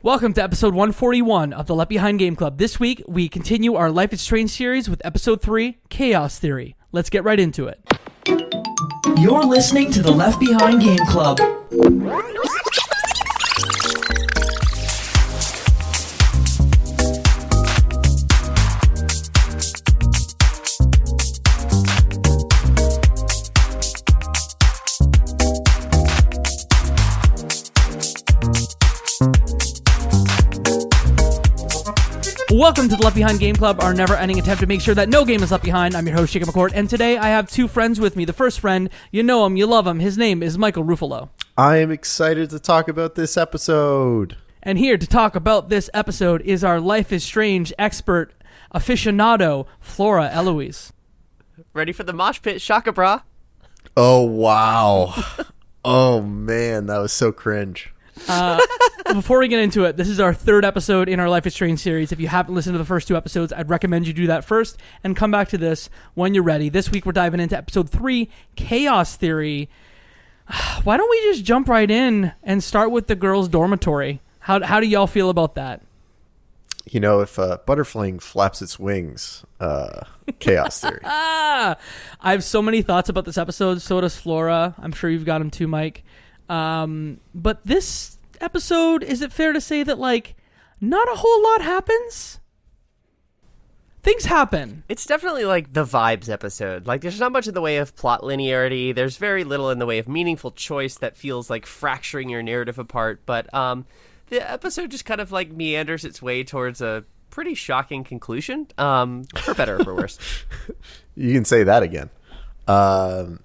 Welcome to episode 141 of the Left Behind Game Club. This week, we continue our Life is Strange series with episode 3, Chaos Theory. Let's get right into it. You're listening to the Left Behind Game Club. Welcome to the Left Behind Game Club, our never-ending attempt to make sure that no game is left behind. I'm your host, Jacob McCourt, and today I have two friends with me. The first friend, you know him, you love him. His name is Michael Ruffalo. I am excited to talk about this episode. And here to talk about this episode is our Life is Strange expert aficionado, Flora Eloise. Ready for the mosh pit, Shaka Bra. Oh, wow. Oh, man, that was so cringe. Before we get into it, this is our third episode in our Life is Strange series. If you haven't listened to the first two episodes, I'd recommend you do that first and come back to this when you're ready. This week we're diving into episode 3, Chaos Theory. Why don't we just jump right in and start with the girls' dormitory? How do y'all feel about that? You know, if a butterfly flaps its wings, Chaos Theory. I have so many thoughts about this episode. So does Flora. I'm sure you've got them too, Mike. But this episode, is it fair to say that, like, not a whole lot happens? Things happen. It's definitely like the vibes episode. Like, there's not much in the way of plot linearity. There's very little in the way of meaningful choice that feels like fracturing your narrative apart. But the episode just kind of like meanders its way towards a pretty shocking conclusion, for better or for worse. You can say that again. I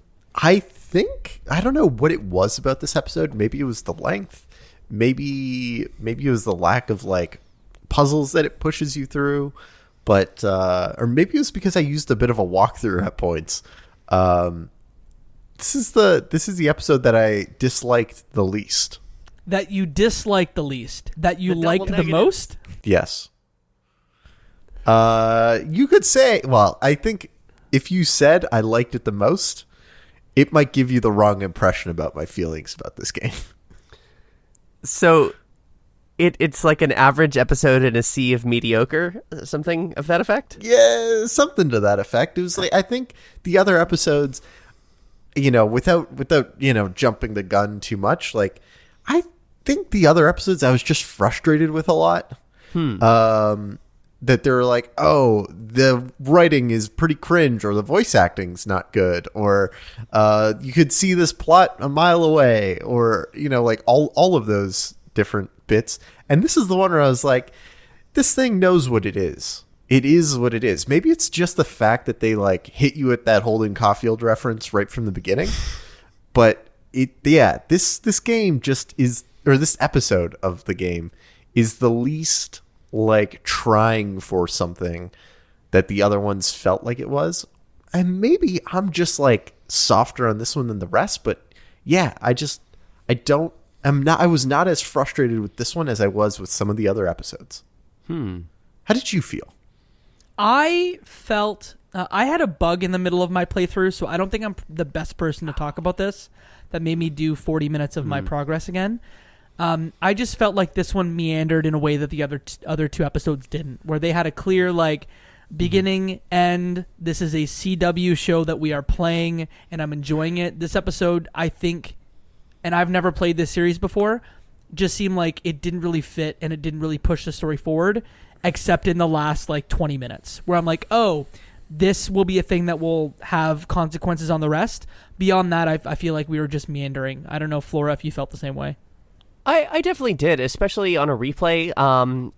don't know what it was about this episode. Maybe it was the length. Maybe it was the lack of like puzzles that it pushes you through, but or maybe it was because I used a bit of a walkthrough at points. This is the episode that I disliked the least. That you disliked the least. That you liked the most? Yes. You could say. Well, I think if you said I liked it the most, it might give you the wrong impression about my feelings about this game. So it's like an average episode in a sea of mediocre, something of that effect? Yeah, something to that effect. It was like, I think the other episodes, you know, without you know, jumping the gun too much, like, I think the other episodes I was just frustrated with a lot. That they're like, oh, the writing is pretty cringe, or the voice acting's not good, or you could see this plot a mile away, or, you know, like all of those different bits. And this is the one where I was like, this thing knows what it is. It is what it is. Maybe it's just the fact that they like hit you at that Holden Caulfield reference right from the beginning. But this game just is, or this episode of the game is the least like trying for something that the other ones felt like it was. And maybe I'm just like softer on this one than the rest, but yeah, I was not as frustrated with this one as I was with some of the other episodes. How did you feel? I felt I had a bug in the middle of my playthrough, so I don't think I'm the best person to talk about this. That made me do 40 minutes of my progress again. I just felt like this one meandered in a way that the other two episodes didn't, where they had a clear like beginning, end. This is a CW show that we are playing, and I'm enjoying it. This episode, I think, and I've never played this series before, just seemed like it didn't really fit and it didn't really push the story forward, except in the last like 20 minutes, where I'm like, oh, this will be a thing that will have consequences on the rest. Beyond that, I feel like we were just meandering. I don't know, Flora, if you felt the same way. I definitely did, especially on a replay.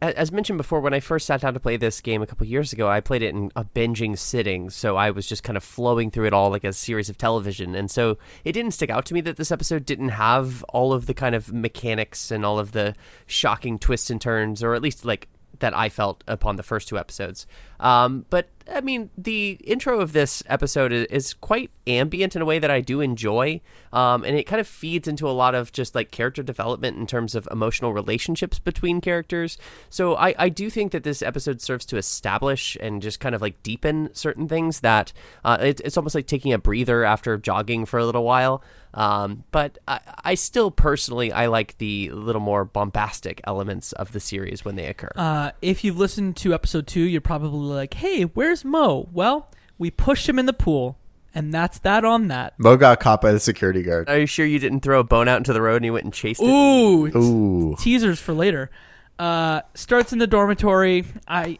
As mentioned before, when I first sat down to play this game a couple years ago, I played it in a binging sitting, so I was just kind of flowing through it all like a series of television. And so it didn't stick out to me that this episode didn't have all of the kind of mechanics and all of the shocking twists and turns, or at least like that I felt upon the first two episodes. But I mean, the intro of this episode is quite ambient in a way that I do enjoy. And it kind of feeds into a lot of just like character development in terms of emotional relationships between characters. So I do think that this episode serves to establish and just kind of like deepen certain things that it's almost like taking a breather after jogging for a little while. But I still personally, I like the little more bombastic elements of the series when they occur. If you've listened to episode 2, you're probably like, hey, where's Mo? Well, we pushed him in the pool, and that's that on that. Mo got caught by the security guard. Are you sure you didn't throw a bone out into the road and you went and chased it? Ooh. Teasers for later. Starts in the dormitory. I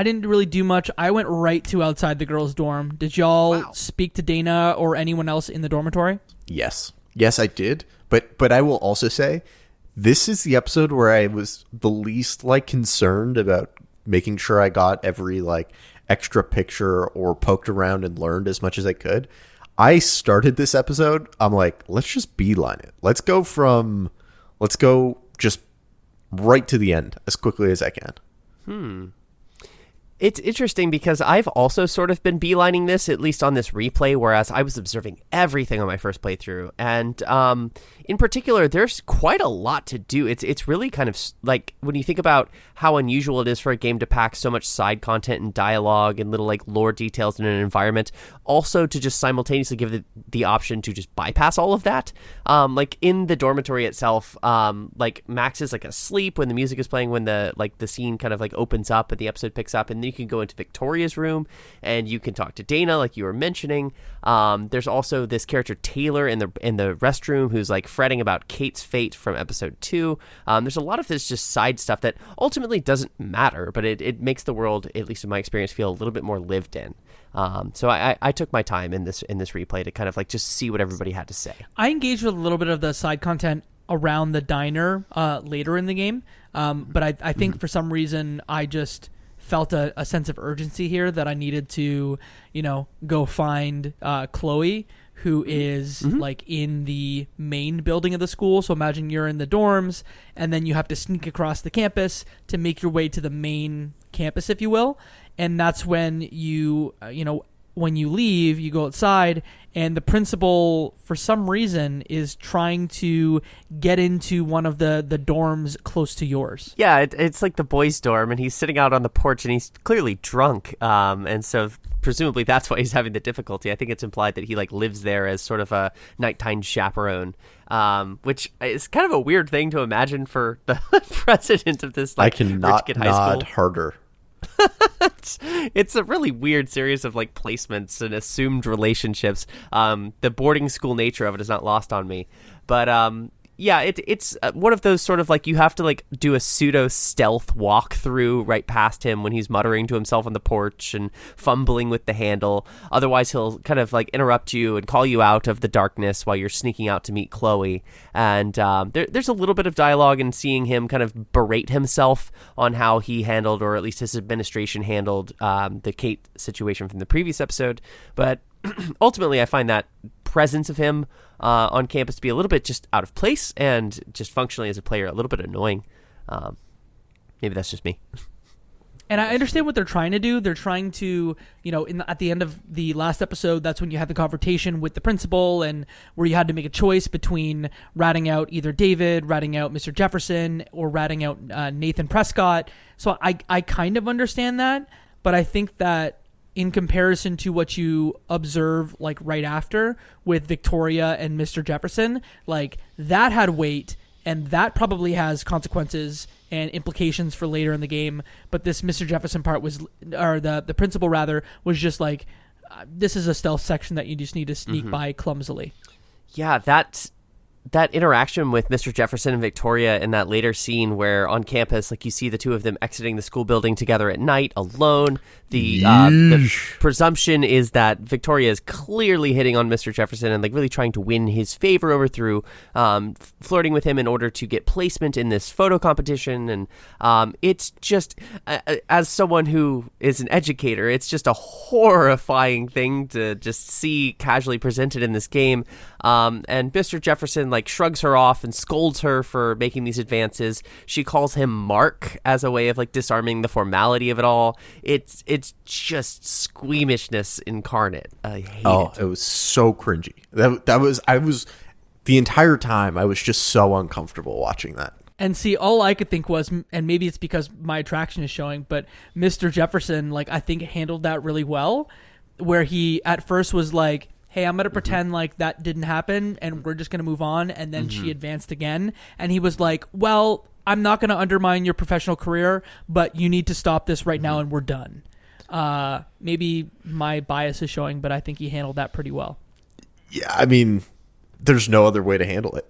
didn't really do much. I went right to outside the girls' dorm. Did y'all speak to Dana or anyone else in the dormitory? Yes, I did. But I will also say, this is the episode where I was the least concerned about making sure I got every extra picture or poked around and learned as much as I could. I started this episode, I'm like, let's just beeline it. Let's go just right to the end as quickly as I can. It's interesting because I've also sort of been beelining this, at least on this replay, whereas I was observing everything on my first playthrough. And in particular, there's quite a lot to do. It's really kind of when you think about how unusual it is for a game to pack so much side content and dialogue and little lore details in an environment, also to just simultaneously give the option to just bypass all of that. In the dormitory itself, Max is asleep when the music is playing, when the scene kind of opens up and the episode picks up, and then you can go into Victoria's room and you can talk to Dana, like you were mentioning. There's also this character Taylor in the restroom who's fretting about Kate's fate from episode 2. There's a lot of this just side stuff that ultimately doesn't matter, but it makes the world, at least in my experience, feel a little bit more lived in. So I took my time in this replay to kind of just see what everybody had to say. I engaged with a little bit of the side content around the diner later in the game, but I think for some reason I just felt a sense of urgency here that I needed to, go find Chloe, who is in the main building of the school. So imagine you're in the dorms and then you have to sneak across the campus to make your way to the main campus, if you will. And that's when when you leave, you go outside, and the principal, for some reason, is trying to get into one of the dorms close to yours. Yeah, it's like the boys' dorm, and he's sitting out on the porch, and he's clearly drunk, and so presumably that's why he's having the difficulty. I think it's implied that he lives there as sort of a nighttime chaperone, which is kind of a weird thing to imagine for the president of this I cannot rich kid high school. nod harder. It's a really weird series of placements and assumed relationships. The boarding school nature of it is not lost on me, but yeah, it's one of those sort of you have to do a pseudo stealth walkthrough right past him when he's muttering to himself on the porch and fumbling with the handle. Otherwise, he'll kind of interrupt you and call you out of the darkness while you're sneaking out to meet Chloe. And there's a little bit of dialogue in seeing him kind of berate himself on how he handled, or at least his administration handled, the Kate situation from the previous episode. But ultimately, I find that presence of him on campus to be a little bit just out of place, and just functionally as a player a little bit annoying. Maybe that's just me. And I understand what they're trying to do. They're trying to, at the end of the last episode, that's when you had the confrontation with the principal, and where you had to make a choice between ratting out either David, ratting out Mr. Jefferson, or ratting out Nathan Prescott. So I kind of understand that, but I think that in comparison to what you observe right after with Victoria and Mr. Jefferson, that had weight, and that probably has consequences and implications for later in the game. But this Mr. Jefferson part or the principal rather, was just this is a stealth section that you just need to sneak by clumsily. Yeah, that interaction with Mr. Jefferson and Victoria in that later scene where on campus, you see the two of them exiting the school building together at night alone. The presumption is that Victoria is clearly hitting on Mr. Jefferson and really trying to win his favor over through flirting with him in order to get placement in this photo competition. And it's just, as someone who is an educator, it's just a horrifying thing to just see casually presented in this game. And Mr. Jefferson shrugs her off and scolds her for making these advances. She calls him Mark as a way of disarming the formality of it all. It's just squeamishness incarnate. I hate it. It was so cringy. I was the entire time I was just so uncomfortable watching that. And see, all I could think was, and maybe it's because my attraction is showing, but Mr. Jefferson, I think handled that really well, where he at first was hey, I'm going to pretend like that didn't happen and we're just going to move on. And then she advanced again. And he was like, well, I'm not going to undermine your professional career, but you need to stop this right now and we're done. Maybe my bias is showing, but I think he handled that pretty well. Yeah, I mean, there's no other way to handle it.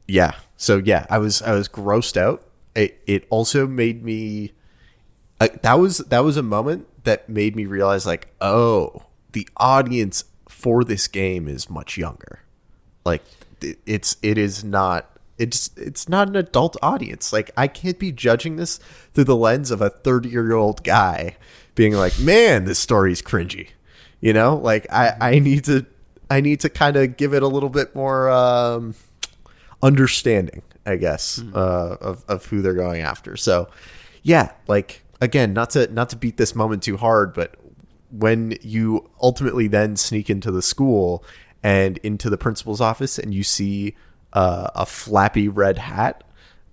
Yeah. So yeah, I was grossed out. It also made me that was a moment that made me realize, like, oh, the audience for this game is much younger. Like, it's not an adult audience. Like, I can't be judging this through the lens of a 30-year-old guy being like, man, this story's cringy. You know, like I need to kind of give it a little bit more understanding, I guess, of who they're going after. So yeah, like, again, not to beat this moment too hard, but when you ultimately then sneak into the school and into the principal's office and you see a flappy red hat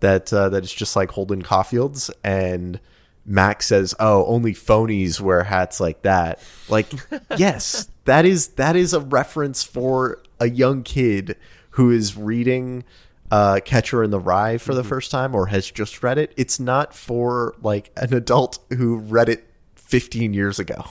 that is just like Holden Caulfield's, and Max says, oh, only phonies wear hats like that. Like, yes, that is a reference for a young kid who is reading Catcher in the Rye for the first time or has just read it. It's not for like an adult who read it 15 years ago,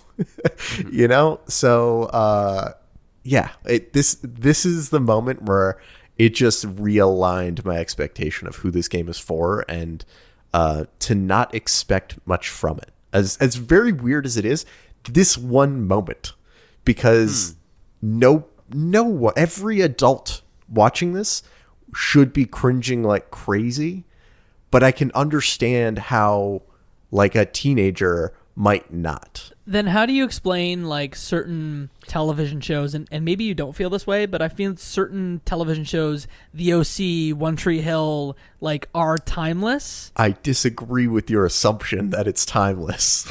you know? So, yeah, this is the moment where it just realigned my expectation of who this game is for, and to not expect much from it. As very weird as it is, this one moment, because every adult watching this should be cringing like crazy, but I can understand how like a teenager might not. Then how do you explain like certain television shows, and maybe you don't feel this way, but I feel certain television shows, The OC, One Tree Hill, like, are timeless? I disagree with your assumption that it's timeless.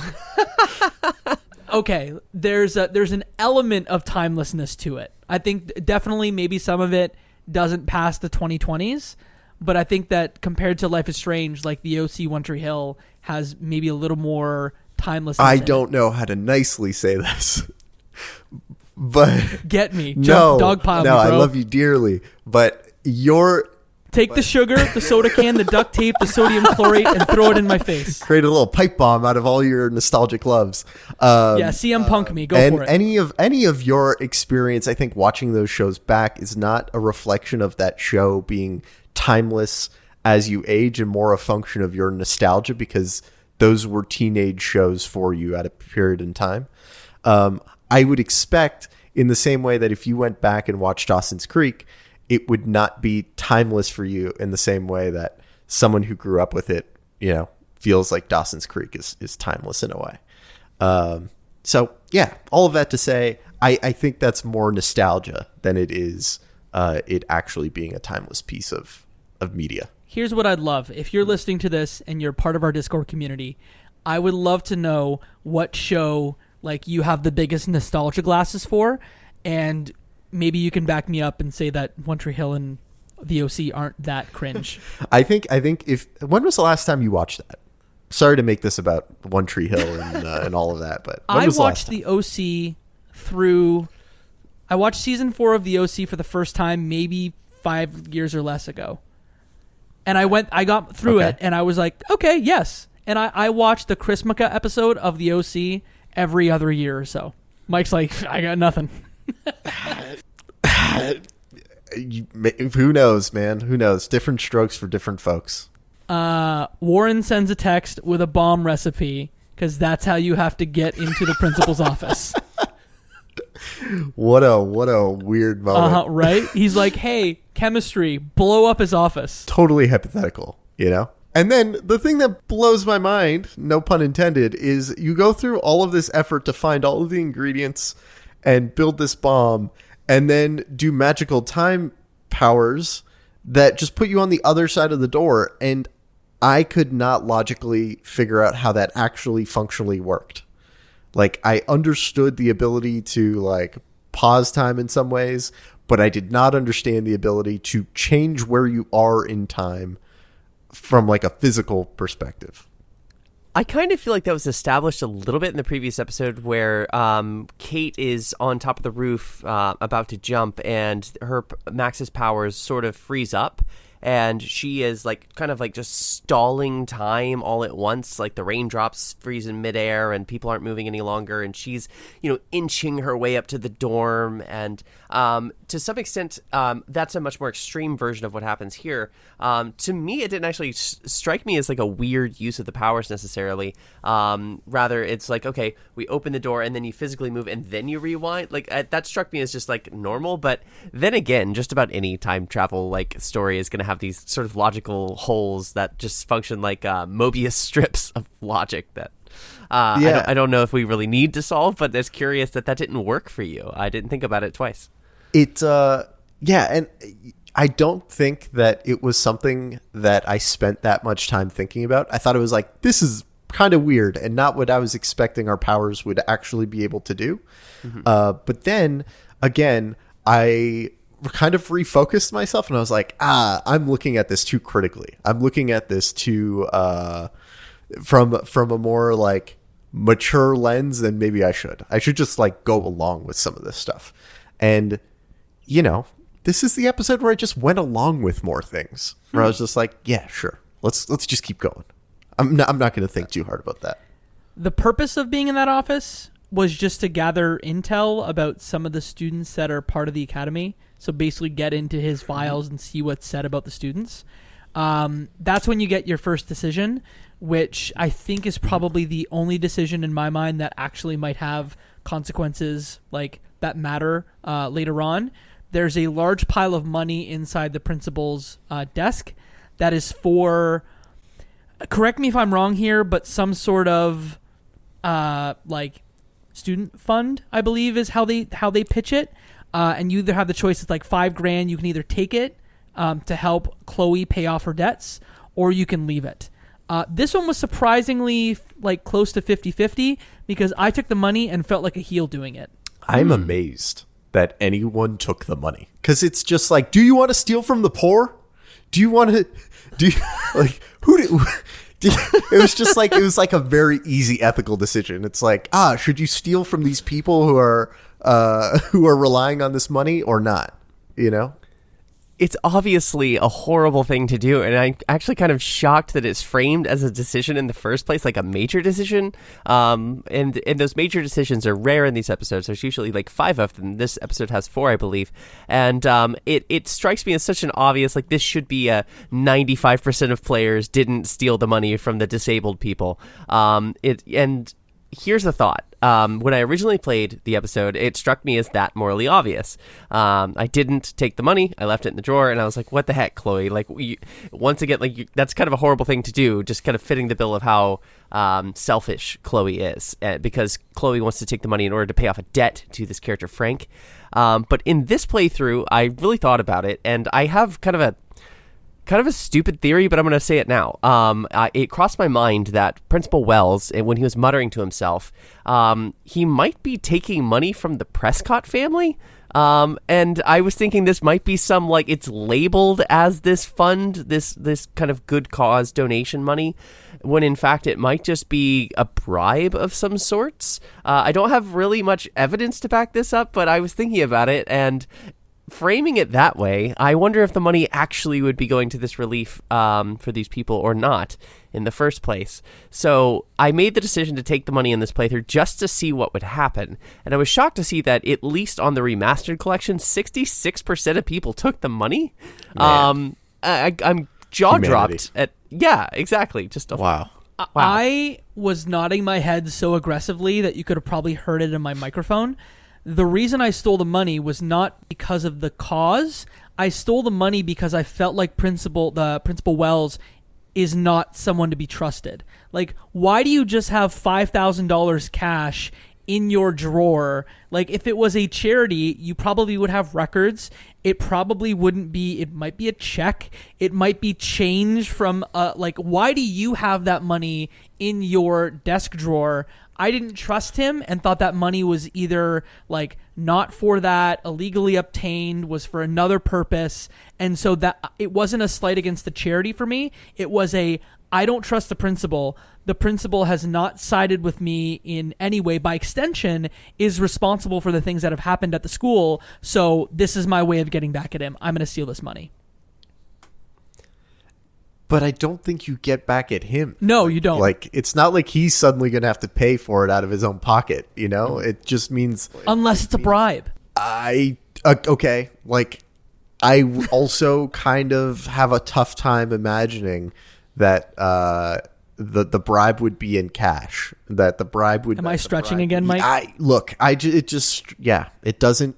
Okay, there's an element of timelessness to it. I think definitely maybe some of it doesn't pass the 2020s, but I think that compared to Life is Strange, like The OC, One Tree Hill has maybe a little more timelessness. I don't know how to nicely say this, but get me. No, dogpile no, me, bro. I love you dearly, but take the sugar, the soda can, the duct tape, the sodium chlorate, and throw it in my face. Create a little pipe bomb out of all your nostalgic loves. Yeah, CM Punk me. Go for it. Any of your experience, I think, watching those shows back is not a reflection of that show being timeless as you age, and more a function of your nostalgia, because those were teenage shows for you at a period in time. I would expect, in the same way that if you went back and watched Dawson's Creek, it would not be timeless for you in the same way that someone who grew up with it, you know, feels like Dawson's Creek is timeless in a way. So yeah, all of that to say, I think that's more nostalgia than it is it actually being a timeless piece of media. Here's what I'd love. If you're listening to this and you're part of our Discord community, I would love to know what show like you have the biggest nostalgia glasses for, and maybe you can back me up and say that One Tree Hill and The OC aren't that cringe. I think when was the last time you watched that? Sorry to make this about One Tree Hill and all of that, but when was the last time? The OC through. I watched season 4 of The OC for the first time maybe 5 years or less ago. And I got through it, and I was like, okay, yes. And I watched the Chrismukkah episode of The OC every other year or so. Mike's like, I got nothing. Who knows, man? Who knows? Different strokes for different folks. Warren sends a text with a bomb recipe, because that's how you have to get into the principal's office. What a weird moment. Right? He's like, hey, chemistry, blow up his office. Totally hypothetical, you know? And then the thing that blows my mind, no pun intended, is you go through all of this effort to find all of the ingredients and build this bomb, and then do magical time powers that just put you on the other side of the door. And I could not logically figure out how that actually functionally worked. Like, I understood the ability to like pause time in some ways, but I did not understand the ability to change where you are in time from like a physical perspective. I kind of feel like that was established a little bit in the previous episode where Kate is on top of the roof about to jump, and her Max's powers sort of freeze up. And she is like kind of like just stalling time all at once. Like the raindrops freeze in midair and people aren't moving any longer. And she's, inching her way up to the dorm. And to some extent, that's a much more extreme version of what happens here. To me, it didn't actually strike me as like a weird use of the powers necessarily. Rather, it's like, okay, we open the door and then you physically move and then you rewind. Like that struck me as just like normal. But then again, just about any time travel like story is going to have these sort of logical holes that just function like Mobius strips of logic that I don't know if we really need to solve, but it's curious that didn't work for you. I didn't think about it twice. And I don't think that it was something that I spent that much time thinking about. I thought it was like, this is kind of weird and not what I was expecting our powers would actually be able to do. Mm-hmm. But then again, I kind of refocused myself and I was like, I'm looking at this too critically. I'm looking at this too from a more like mature lens than maybe I should. I should just like go along with some of this stuff. And this is the episode where I just went along with more things. Where I was just like, yeah, sure. Let's just keep going. I'm not going to think too hard about that. The purpose of being in that office was just to gather intel about some of the students that are part of the academy. So basically get into his files and see what's said about the students. That's when you get your first decision, which I think is probably the only decision in my mind that actually might have consequences like that matter later on. There's a large pile of money inside the principal's desk that is for, correct me if I'm wrong here, but some sort of like student fund, I believe is how they pitch it. And you either have the choice, it's like $5,000. You can either take it to help Chloe pay off her debts, or you can leave it. This one was surprisingly like close to 50-50 because I took the money and felt like a heel doing it. I'm amazed that anyone took the money because it's just like, do you want to steal from the poor? Do you want to? Like who? It was just like it was like a very easy ethical decision. It's like, should you steal from these people who are relying on this money or not? It's obviously a horrible thing to do, and I'm actually kind of shocked that it's framed as a decision in the first place, like a major decision. And those major decisions are rare in these episodes. There's usually like 5 of them. This episode has 4, I believe. And it strikes me as such an obvious, like this should be a 95% of players didn't steal the money from the disabled people. And here's the thought. When I originally played the episode, it struck me as that morally obvious. I didn't take the money. I left it in the drawer, and I was like, what the heck, Chloe? Like, once again, like that's kind of a horrible thing to do, just kind of fitting the bill of how selfish Chloe is, because Chloe wants to take the money in order to pay off a debt to this character, Frank. But in this playthrough, I really thought about it, and I have kind of a stupid theory, but I'm going to say it now. It crossed my mind that Principal Wells, when he was muttering to himself, he might be taking money from the Prescott family. And I was thinking this might be some, like, it's labeled as this fund, this kind of good cause donation money, when in fact it might just be a bribe of some sorts. I don't have really much evidence to back this up, but I was thinking about it, and framing it that way, I wonder if the money actually would be going to this relief for these people or not in the first place. So I made the decision to take the money in this playthrough just to see what would happen. And I was shocked to see that at least on the remastered collection, 66% of people took the money. I'm jaw-dropped at... Yeah, exactly. Just wow. I was nodding my head so aggressively that you could have probably heard it in my microphone. The reason I stole the money was not because of the cause. I stole the money because I felt like Principal Wells is not someone to be trusted. Like, why do you just have $5,000 cash in your drawer? Like, if it was a charity, you probably would have records. It probably wouldn't be, it might be a check. It might be change from, like, why do you have that money in your desk drawer? I didn't trust him and thought that money was either like not for that, illegally obtained, was for another purpose. And so that it wasn't a slight against the charity for me. It was I don't trust the principal. The principal has not sided with me in any way. By extension, is responsible for the things that have happened at the school. So this is my way of getting back at him. I'm going to steal this money. But I don't think you get back at him. No, you don't. Like, it's not like he's suddenly going to have to pay for it out of his own pocket, you know? It just means... Unless it's a bribe. Okay, like, I also kind of have a tough time imagining that the bribe would be in cash. That the bribe would... Am I stretching again, Mike? It doesn't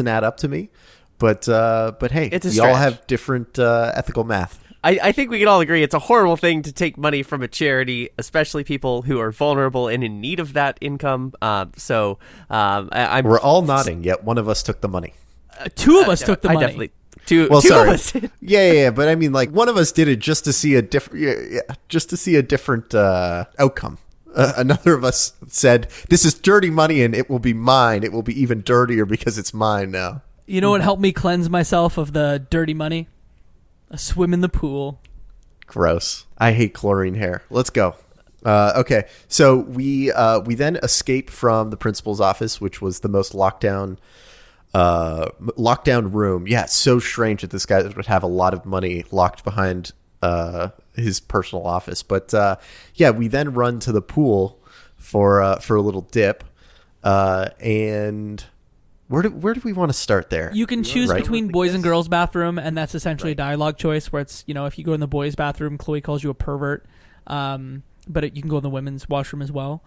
add up to me. But hey, we all have different ethical math. I think we can all agree it's a horrible thing to take money from a charity, especially people who are vulnerable and in need of that income. We're all nodding, yet one of us took the money. Two of us took the money. Definitely. Two of us did. Yeah. But I mean, like, one of us did it just to see a different outcome. Another of us said, "This is dirty money, and it will be mine. It will be even dirtier because it's mine now." You know what helped me cleanse myself of the dirty money? A swim in the pool. Gross. I hate chlorine hair. Let's go. Okay, so we then escape from the principal's office, which was the most lockdown room. Yeah, it's so strange that this guy would have a lot of money locked behind his personal office. But we then run to the pool for a little dip, and where do we want to start there? You can choose between boys and girls bathroom, and that's essentially a dialogue choice where it's, if you go in the boys bathroom, Chloe calls you a pervert, but you can go in the women's washroom as well.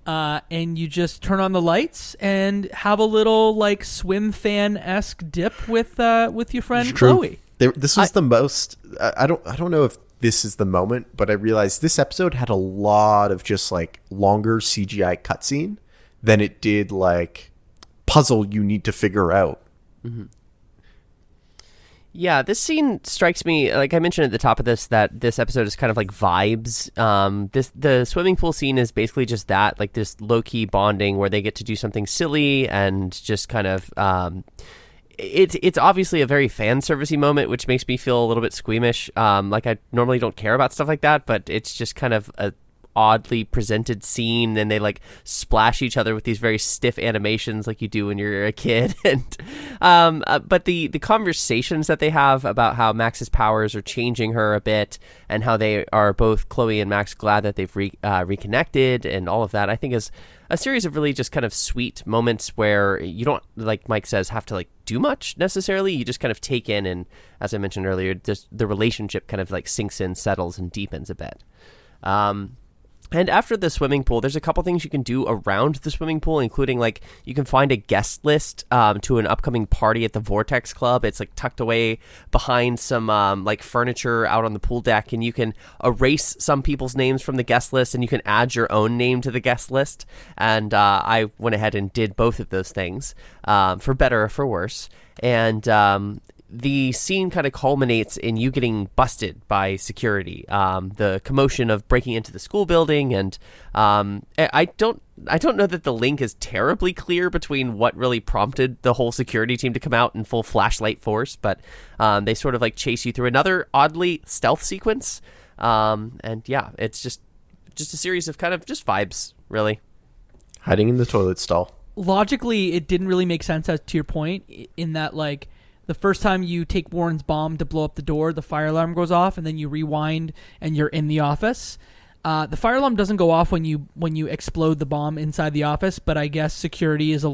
And you just turn on the lights and have a little like swim fan-esque dip with your friend Chloe. This was the most. I don't know if this is the moment, but I realized this episode had a lot of just like longer CGI cutscene than it did like puzzle you need to figure out. Mm-hmm. Yeah, this scene strikes me, like I mentioned at the top of this, that this episode is kind of like vibes. The swimming pool scene is basically just that, like this low-key bonding where they get to do something silly and just kind of... It's obviously a very fan servicey moment, which makes me feel a little bit squeamish. Like I normally don't care about stuff like that, but it's just kind of a oddly presented scene, and they like splash each other with these very stiff animations like you do when you're a kid. And but the conversations that they have about how Max's powers are changing her a bit, and how they are both, Chloe and Max, glad that they've reconnected, and all of that, I think is a series of really just kind of sweet moments where you don't, like Mike says, have to like do much necessarily. You just kind of take in, and as I mentioned earlier, just the relationship kind of like sinks in, settles, and deepens a bit. And after the swimming pool, there's a couple things you can do around the swimming pool, including like you can find a guest list to an upcoming party at the Vortex Club. It's like tucked away behind some like furniture out on the pool deck, and you can erase some people's names from the guest list, and you can add your own name to the guest list. And I went ahead and did both of those things, for better or for worse. And the scene kind of culminates in you getting busted by security. The commotion of breaking into the school building, and I don't know that the link is terribly clear between what really prompted the whole security team to come out in full flashlight force, but they sort of like chase you through another oddly stealth sequence. And yeah, it's just a series of kind of just vibes, really. Hiding in the toilet stall. Logically, it didn't really make sense, as to your point, in that like the first time you take Warren's bomb to blow up the door, the fire alarm goes off, and then you rewind and you're in the office. The fire alarm doesn't go off when you explode the bomb inside the office, but I guess security is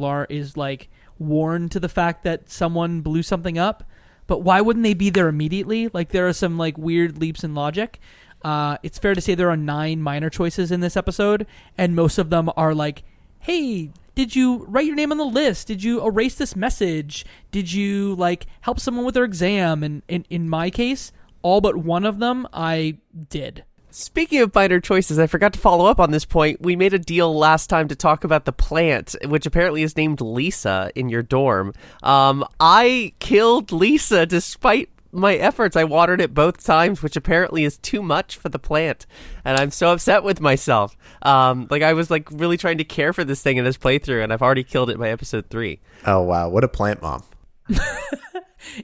like warned to the fact that someone blew something up. But why wouldn't they be there immediately? Like, there are some like weird leaps in logic. It's fair to say there are 9 minor choices in this episode, and most of them are like, hey, did you write your name on the list? Did you erase this message? Did you like help someone with their exam? And in my case, all but one of them I did. Speaking of minor choices, I forgot to follow up on this point. We made a deal last time to talk about the plant, which apparently is named Lisa in your dorm. I killed Lisa despite my efforts. I watered it both times, which apparently is too much for the plant, and I'm so upset with myself. Like I was like really trying to care for this thing in this playthrough, and I've already killed it by episode 3. Oh wow, what a plant mom.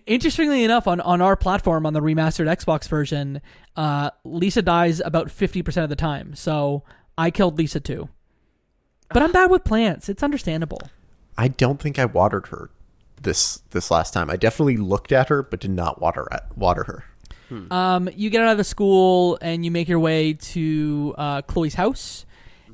Interestingly enough, on our platform, on the remastered Xbox version, Lisa dies about 50% of the time. So I killed Lisa too. But I'm bad with plants. It's understandable. I don't think I watered her this last time. I definitely looked at her, but did not water her. You get out of the school and you make your way to Chloe's house.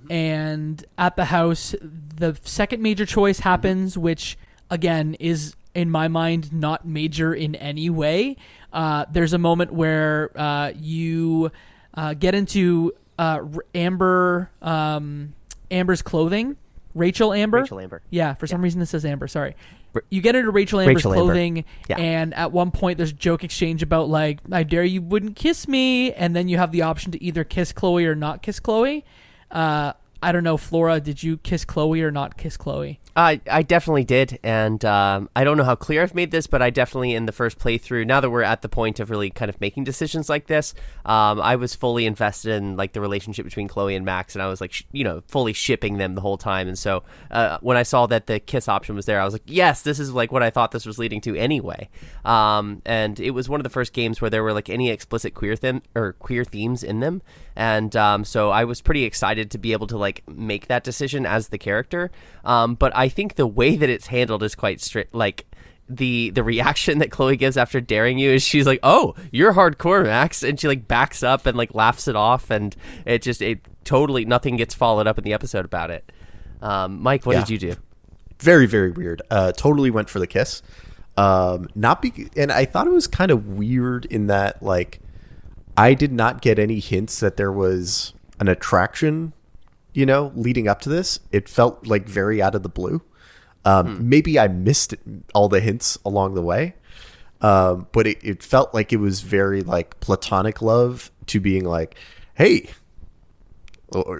And at the house, the second major choice happens, which, again, is, in my mind, not major in any way. There's a moment where you get into Amber's clothing. Rachel Amber? Yeah, for some reason it says Amber, sorry. You get into Rachel Amber's clothing, and at one point there's a joke exchange about, like, I dare you wouldn't kiss me, and then you have the option to either kiss Chloe or not kiss Chloe. I don't know, Flora, did you kiss Chloe or not kiss Chloe? I definitely did, and I don't know how clear I've made this, but I definitely, in the first playthrough, now that we're at the point of really kind of making decisions like this, I was fully invested in, like, the relationship between Chloe and Max, and I was, like, fully shipping them the whole time, and so when I saw that the kiss option was there, I was like, yes, this is, like, what I thought this was leading to anyway. And it was one of the first games where there were, like, any explicit queer themes in them, and so I was pretty excited to be able to, like, make that decision as the character, but I think the way that it's handled is quite strict. Like, the reaction that Chloe gives after daring you is she's like, oh, you're hardcore, Max, and she, like, backs up and, like, laughs it off, and it totally, nothing gets followed up in the episode about it. Mike, what did you do? Very, very weird. Totally went for the kiss. And I thought it was kind of weird in that, like, I did not get any hints that there was an attraction, leading up to this. It felt, like, very out of the blue. Maybe I missed all the hints along the way. But it felt like it was very, like, platonic love to being like, hey,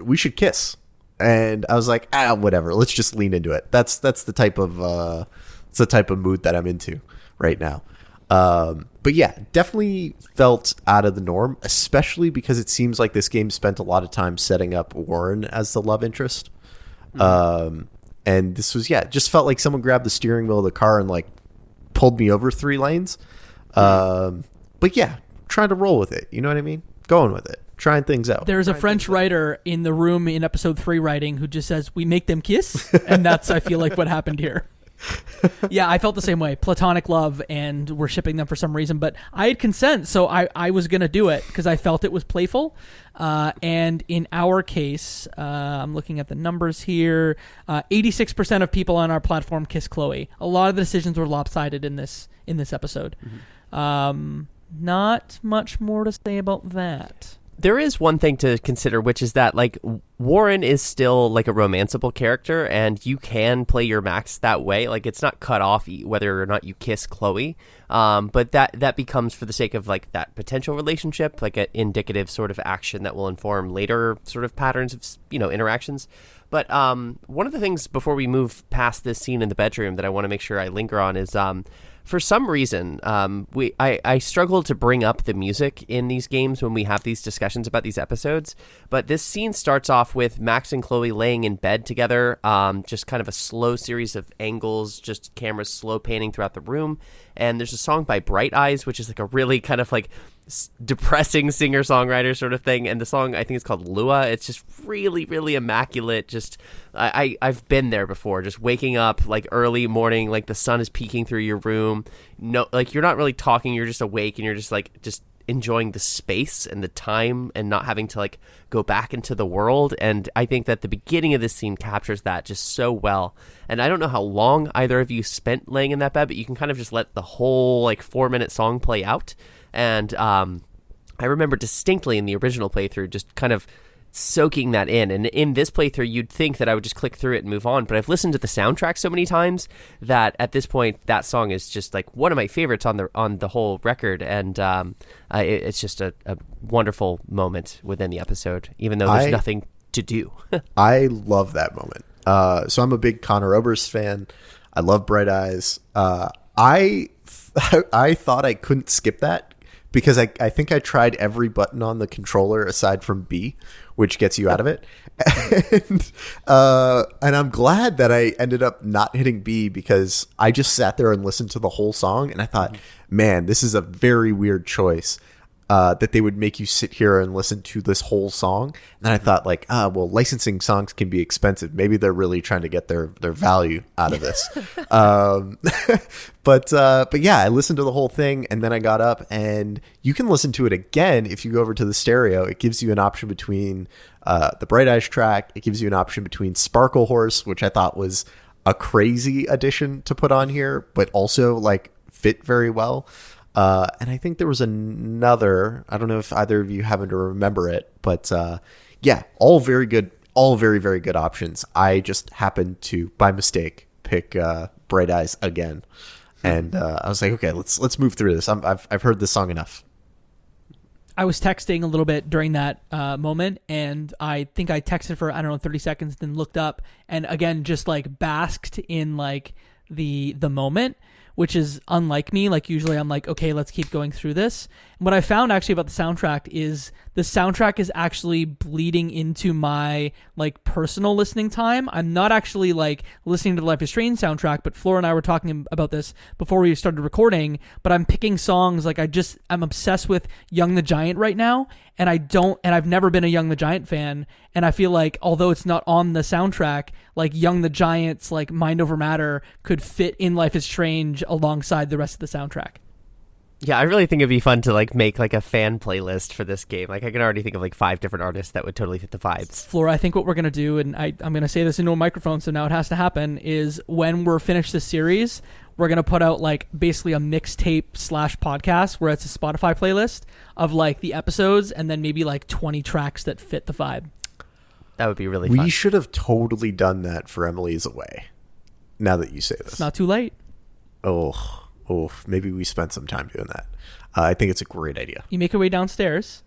we should kiss. And I was like, whatever. Let's just lean into it. That's the type of mood that I'm into right now. But yeah, definitely felt out of the norm, especially because it seems like this game spent a lot of time setting up Warren as the love interest. And this was, just felt like someone grabbed the steering wheel of the car and, like, pulled me over 3 lanes. But yeah, trying to roll with it. You know what I mean? Going with it. Trying things out. There's a French writer in the room in episode 3 writing who just says, we make them kiss. And that's, I feel like, what happened here. Yeah, I felt the same way. Platonic love, and we're shipping them for some reason. But I had consent, so I was going to do it because I felt it was playful. And in our case, I'm looking at the numbers here. 86% of people on our platform kiss Chloe. A lot of the decisions were lopsided in this episode. Not much more to say about that. There is one thing to consider, which is that, like, Warren is still, like, a romanceable character, and you can play your Max that way. Like, it's not cut off whether or not you kiss Chloe, but that becomes for the sake of, like, that potential relationship, like an indicative sort of action that will inform later sort of patterns of, interactions. But one of the things before we move past this scene in the bedroom that I want to make sure I linger on is for some reason, I struggle to bring up the music in these games when we have these discussions about these episodes. But this scene starts off with Max and Chloe laying in bed together, just kind of a slow series of angles, just cameras slow panning throughout the room. And there's a song by Bright Eyes, which is like a really kind of like depressing singer-songwriter sort of thing, and the song I think is called Lua. It's just really, really immaculate. Just I've been there before, just waking up like early morning, like the sun is peeking through your room, no, like you're not really talking, you're just awake and you're just enjoying the space and the time and not having to like go back into the world. And I think that the beginning of this scene captures that just so well. And I don't know how long either of you spent laying in that bed, but you can kind of just let the whole like 4-minute song play out. And I remember distinctly in the original playthrough just kind of soaking that in. And in this playthrough, you'd think that I would just click through it and move on. But I've listened to the soundtrack so many times that at this point, that song is just like one of my favorites on the whole record. And it's just a wonderful moment within the episode, even though there's nothing to do. I love that moment. So I'm a big Conor Oberst fan. I love Bright Eyes. I thought I couldn't skip that because I think I tried every button on the controller aside from B, which gets you out of it. And I'm glad that I ended up not hitting B, because I just sat there and listened to the whole song, and I thought, man, this is a very weird choice. That they would make you sit here and listen to this whole song. And then I thought, like, well, licensing songs can be expensive. Maybe they're really trying to get their value out of this. But yeah, I listened to the whole thing, and then I got up, and you can listen to it again if you go over to the stereo. It gives you an option between the Bright Eyes track. It gives you an option between Sparkle Horse, which I thought was a crazy addition to put on here, but also like fit very well. And I think there was another, I don't know if either of you happen to remember it, but yeah, all very good, all very, very good options. I just happened to, by mistake, pick Bright Eyes again. And I was like, okay, let's move through this. I've heard this song enough. I was texting a little bit during that moment, and I think I texted for, 30 seconds, then looked up, and again, just like basked in like the moment, which is unlike me. Like usually I'm like, okay, let's keep going through this. And what I found actually about the soundtrack is the soundtrack is actually bleeding into my like personal listening time. I'm not actually like listening to the Life is Strange soundtrack, but Flora and I were talking about this before we started recording, but I'm picking songs. Like I'm obsessed with Young the Giant right now. And I've never been a Young the Giant fan. And I feel like, although it's not on the soundtrack, like Young the Giant's like Mind Over Matter could fit in Life is Strange alongside the rest of the soundtrack. Yeah, I really think it'd be fun to like make like a fan playlist for this game. Like I can already think of like 5 different artists that would totally fit the vibes. Flora, I think what we're going to do, and I'm going to say this into a microphone, so now it has to happen, is when we're finished this series, we're going to put out like basically a mixtape / podcast where it's a Spotify playlist of like the episodes and then maybe like 20 tracks that fit the vibe. That would be really fun. We should have totally done that for Emily's Away, now that you say this. It's not too late. Oh, maybe we spent some time doing that. I think it's a great idea. You make your way downstairs,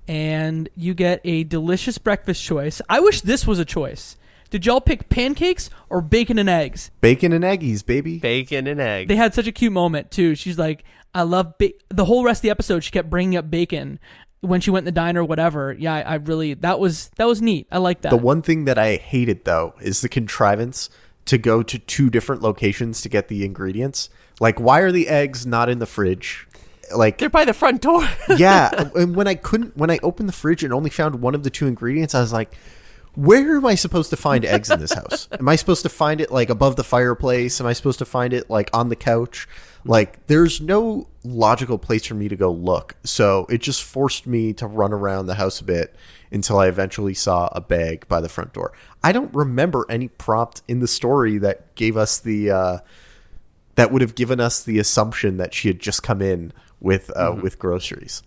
and you get a delicious breakfast choice. I wish this was a choice. Did y'all pick pancakes or bacon and eggs? Bacon and eggies, baby. Bacon and eggs. They had such a cute moment, too. She's like, I love the whole rest of the episode, she kept bringing up bacon when she went in the diner or whatever. Yeah, I really, that was neat. I like that. The one thing that I hated, though, is the contrivance to go to 2 different locations to get the ingredients. Like, why are the eggs not in the fridge? Like, they're by the front door. Yeah, and when I opened the fridge and only found one of the 2 ingredients, I was like, where am I supposed to find eggs in this house? Am I supposed to find it like above the fireplace? Am I supposed to find it like on the couch? Like, there's no logical place for me to go look. So it just forced me to run around the house a bit until I eventually saw a bag by the front door. I don't remember any prompt in the story that gave us that would have given us the assumption that she had just come in with groceries.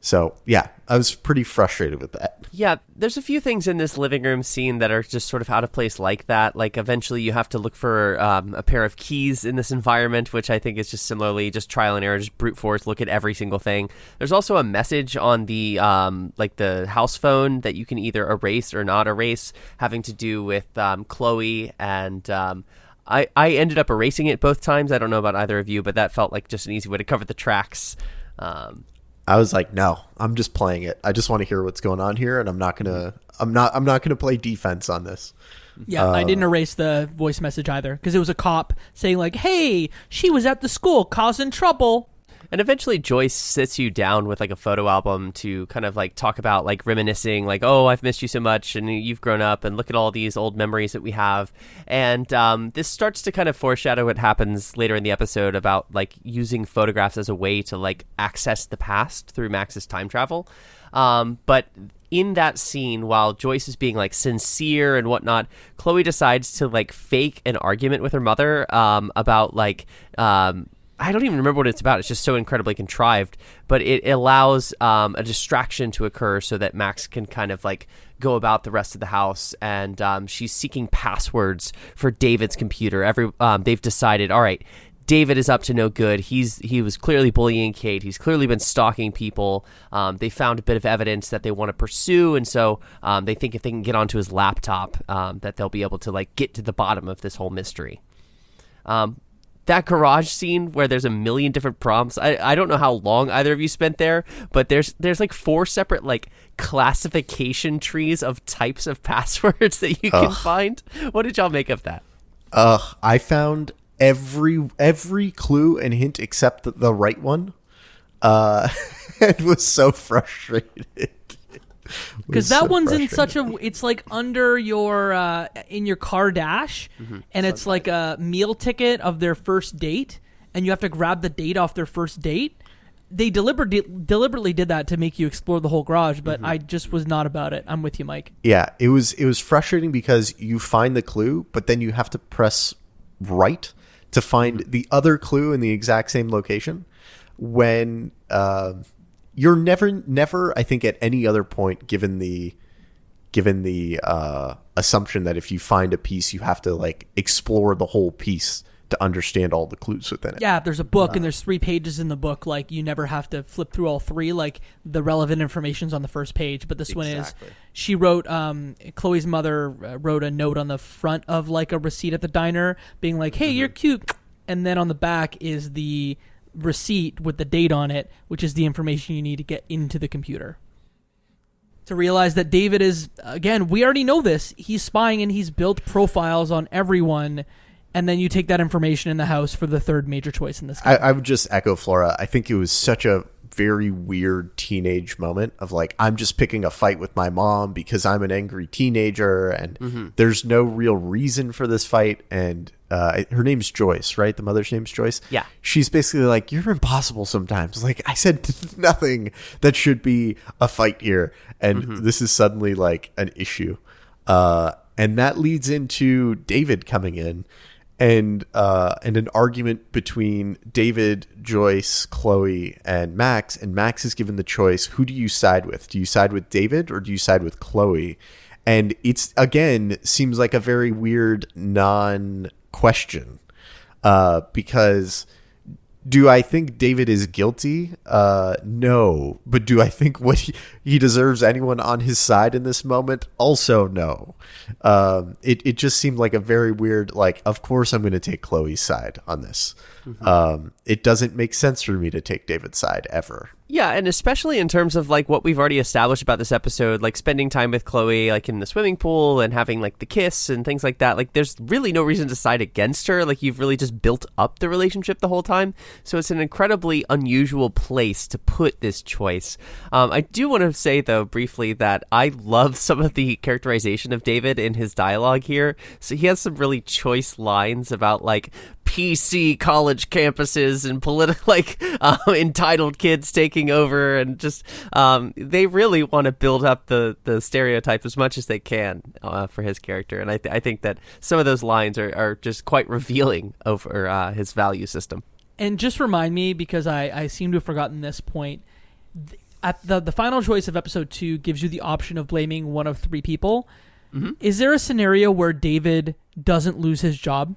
So, yeah, I was pretty frustrated with that. Yeah, there's a few things in this living room scene that are just sort of out of place like that. Like, eventually you have to look for a pair of keys in this environment, which I think is just similarly just trial and error, just brute force, look at every single thing. There's also a message on the the house phone that you can either erase or not erase, having to do with Chloe and... I ended up erasing it both times. I don't know about either of you, but that felt like just an easy way to cover the tracks. I was like, no, I'm just playing it. I just want to hear what's going on here, and I'm not gonna play defense on this. Yeah, I didn't erase the voice message either because it was a cop saying like, "Hey, she was at the school causing trouble." And eventually Joyce sits you down with like a photo album to kind of like talk about like reminiscing, like, oh, I've missed you so much and you've grown up and look at all these old memories that we have. And this starts to kind of foreshadow what happens later in the episode about like using photographs as a way to like access the past through Max's time travel. But in that scene, while Joyce is being like sincere and whatnot, Chloe decides to like fake an argument with her mother about like... I don't even remember what it's about. It's just so incredibly contrived, but it allows a distraction to occur so that Max can kind of like go about the rest of the house. And she's seeking passwords for David's computer. They've decided, all right, David is up to no good. He was clearly bullying Kate. He's clearly been stalking people. They found a bit of evidence that they want to pursue, and so they think if they can get onto his laptop, that they'll be able to like get to the bottom of this whole mystery. that garage scene where there's a million different prompts. I don't know how long either of you spent there, but there's like 4 separate like classification trees of types of passwords that you can find. What did y'all make of that? I found every clue and hint except the right one. It was so frustrated. Because that one's in such a, it's like under your in your car dash, and it's like a meal ticket of their first date, and you have to grab the date off their first date. They deliberately did that to make you explore the whole garage, but I just was not about it. I'm with you, Mike. Yeah, it was frustrating because you find the clue, but then you have to press right to find the other clue in the exact same location. When you're never, I think, at any other point given the assumption that if you find a piece, you have to like explore the whole piece to understand all the clues within it. Yeah, if there's a book and there's 3 pages in the book, like you never have to flip through all 3. Like the relevant information's on the first page, but this one is, she wrote, Chloe's mother wrote a note on the front of like a receipt at the diner being like, hey, you're cute. And then on the back is the receipt with the date on it, which is the information you need to get into the computer. To realize that David is, again, we already know this, he's spying and he's built profiles on everyone, and then you take that information in the house for the 3rd major choice in this game. I would just echo Flora. I think it was such a very weird teenage moment of like, I'm just picking a fight with my mom because I'm an angry teenager, and there's no real reason for this fight. And her name's Joyce, right? The mother's name's Joyce. Yeah. She's basically like, you're impossible sometimes. Like, I said nothing that should be a fight here. And this is suddenly like an issue. And that leads into David coming in. And an argument between David, Joyce, Chloe, and Max. And Max is given the choice, who do you side with? Do you side with David or do you side with Chloe? And it's, again, seems like a very weird non-question. Because do I think David is guilty? No. But do I think he deserves anyone on his side in this moment? Also no. It just seemed like a very weird, like, of course I'm going to take Chloe's side on this. It doesn't make sense for me to take David's side ever. Yeah, and especially in terms of like what we've already established about this episode, like spending time with Chloe like in the swimming pool and having like the kiss and things like that. Like there's really no reason to side against her. Like you've really just built up the relationship the whole time. So it's an incredibly unusual place to put this choice. I do want to say though briefly that I love some of the characterization of David in his dialogue here. So he has some really choice lines about like PC college campuses and entitled kids taking over, and just they really want to build up the stereotype as much as they can for his character, and I think that some of those lines are just quite revealing over his value system. And just remind me, because I seem to have forgotten this point, at the final choice of episode 2 gives you the option of blaming one of 3 people. Is there a scenario where David doesn't lose his job?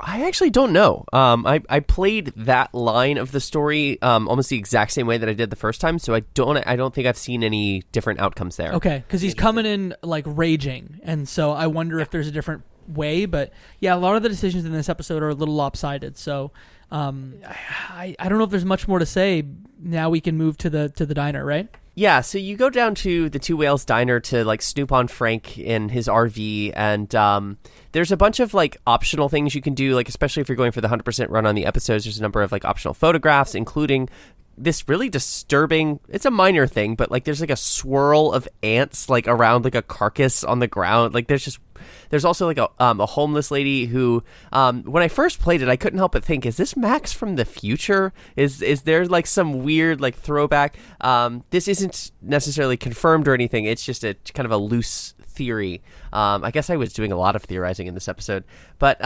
I actually don't know. I played that line of the story almost the exact same way that I did the first time, so I don't think I've seen any different outcomes there. Okay, because he's coming in like raging, and so I wonder if there's a different way. But yeah, a lot of the decisions in this episode are a little lopsided. So I don't know if there's much more to say. Now we can move to the diner, right? Yeah, so you go down to the Two Whales diner to like snoop on Frank in his RV, and there's a bunch of like optional things you can do, like especially if you're going for the 100% run on the episodes. There's a number of like optional photographs, including this really disturbing, it's a minor thing, but like there's like a swirl of ants like around like a carcass on the ground. Like there's also like a homeless lady who when I first played it, I couldn't help but think, is this Max from the future? Is there like some weird like throwback? This isn't necessarily confirmed or anything. It's just a kind of a loose theory. I guess I was doing a lot of theorizing in this episode, but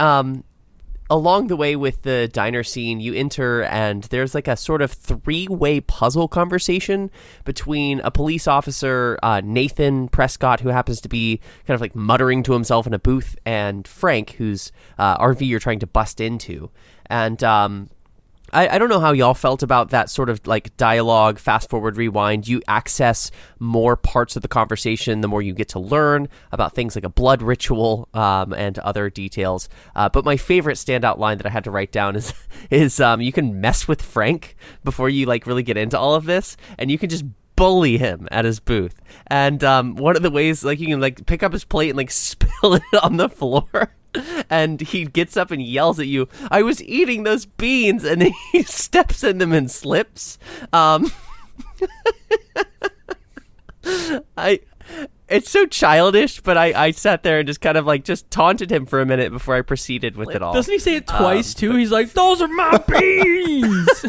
along the way with the diner scene, you enter and there's like a sort of 3-way puzzle conversation between a police officer, Nathan Prescott, who happens to be kind of like muttering to himself in a booth, and Frank, whose RV you're trying to bust into. And I don't know how y'all felt about that sort of like dialogue, fast forward, rewind. You access more parts of the conversation the more you get to learn about things like a blood ritual and other details. But my favorite standout line that I had to write down is you can mess with Frank before you like really get into all of this, and you can just bully him at his booth. And one of the ways, like, you can like pick up his plate and like spill it on the floor. And he gets up and yells at you, "I was eating those beans," and then he steps in them and slips. It's so childish, but I sat there and just kind of like just taunted him for a minute before I proceeded with it all. Doesn't he say it twice too? He's like, "Those are my beans."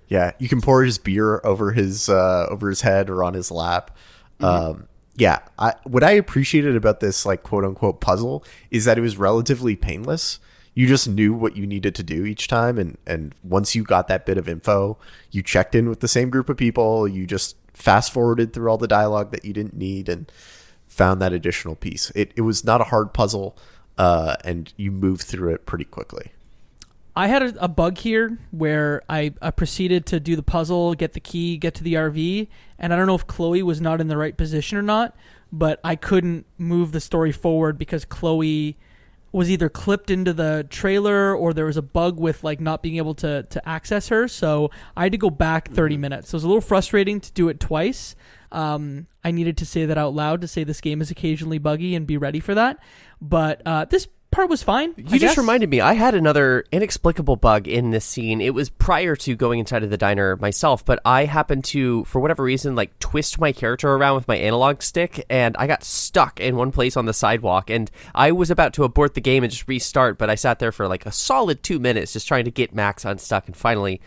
Yeah, you can pour his beer over his head or on his lap. Yeah, what I appreciated about this, like, quote unquote puzzle is that it was relatively painless. You just knew what you needed to do each time, and once you got that bit of info, you checked in with the same group of people. You just fast forwarded through all the dialogue that you didn't need and found that additional piece. It was not a hard puzzle, and you moved through it pretty quickly. I had a bug here where I proceeded to do the puzzle, get the key, get to the RV, and I don't know if Chloe was not in the right position or not, but I couldn't move the story forward because Chloe was either clipped into the trailer or there was a bug with like not being able to access her, so I had to go back 30 minutes. So it was a little frustrating to do it twice. I needed to say that out loud to say this game is occasionally buggy and be ready for that, but this part was fine. You just reminded me, I had another inexplicable bug in this scene. It was prior to going inside of the diner myself, but I happened to, for whatever reason, like twist my character around with my analog stick, and I got stuck in one place on the sidewalk, and I was about to abort the game and just restart, but I sat there for like a solid 2 minutes just trying to get Max unstuck, and finally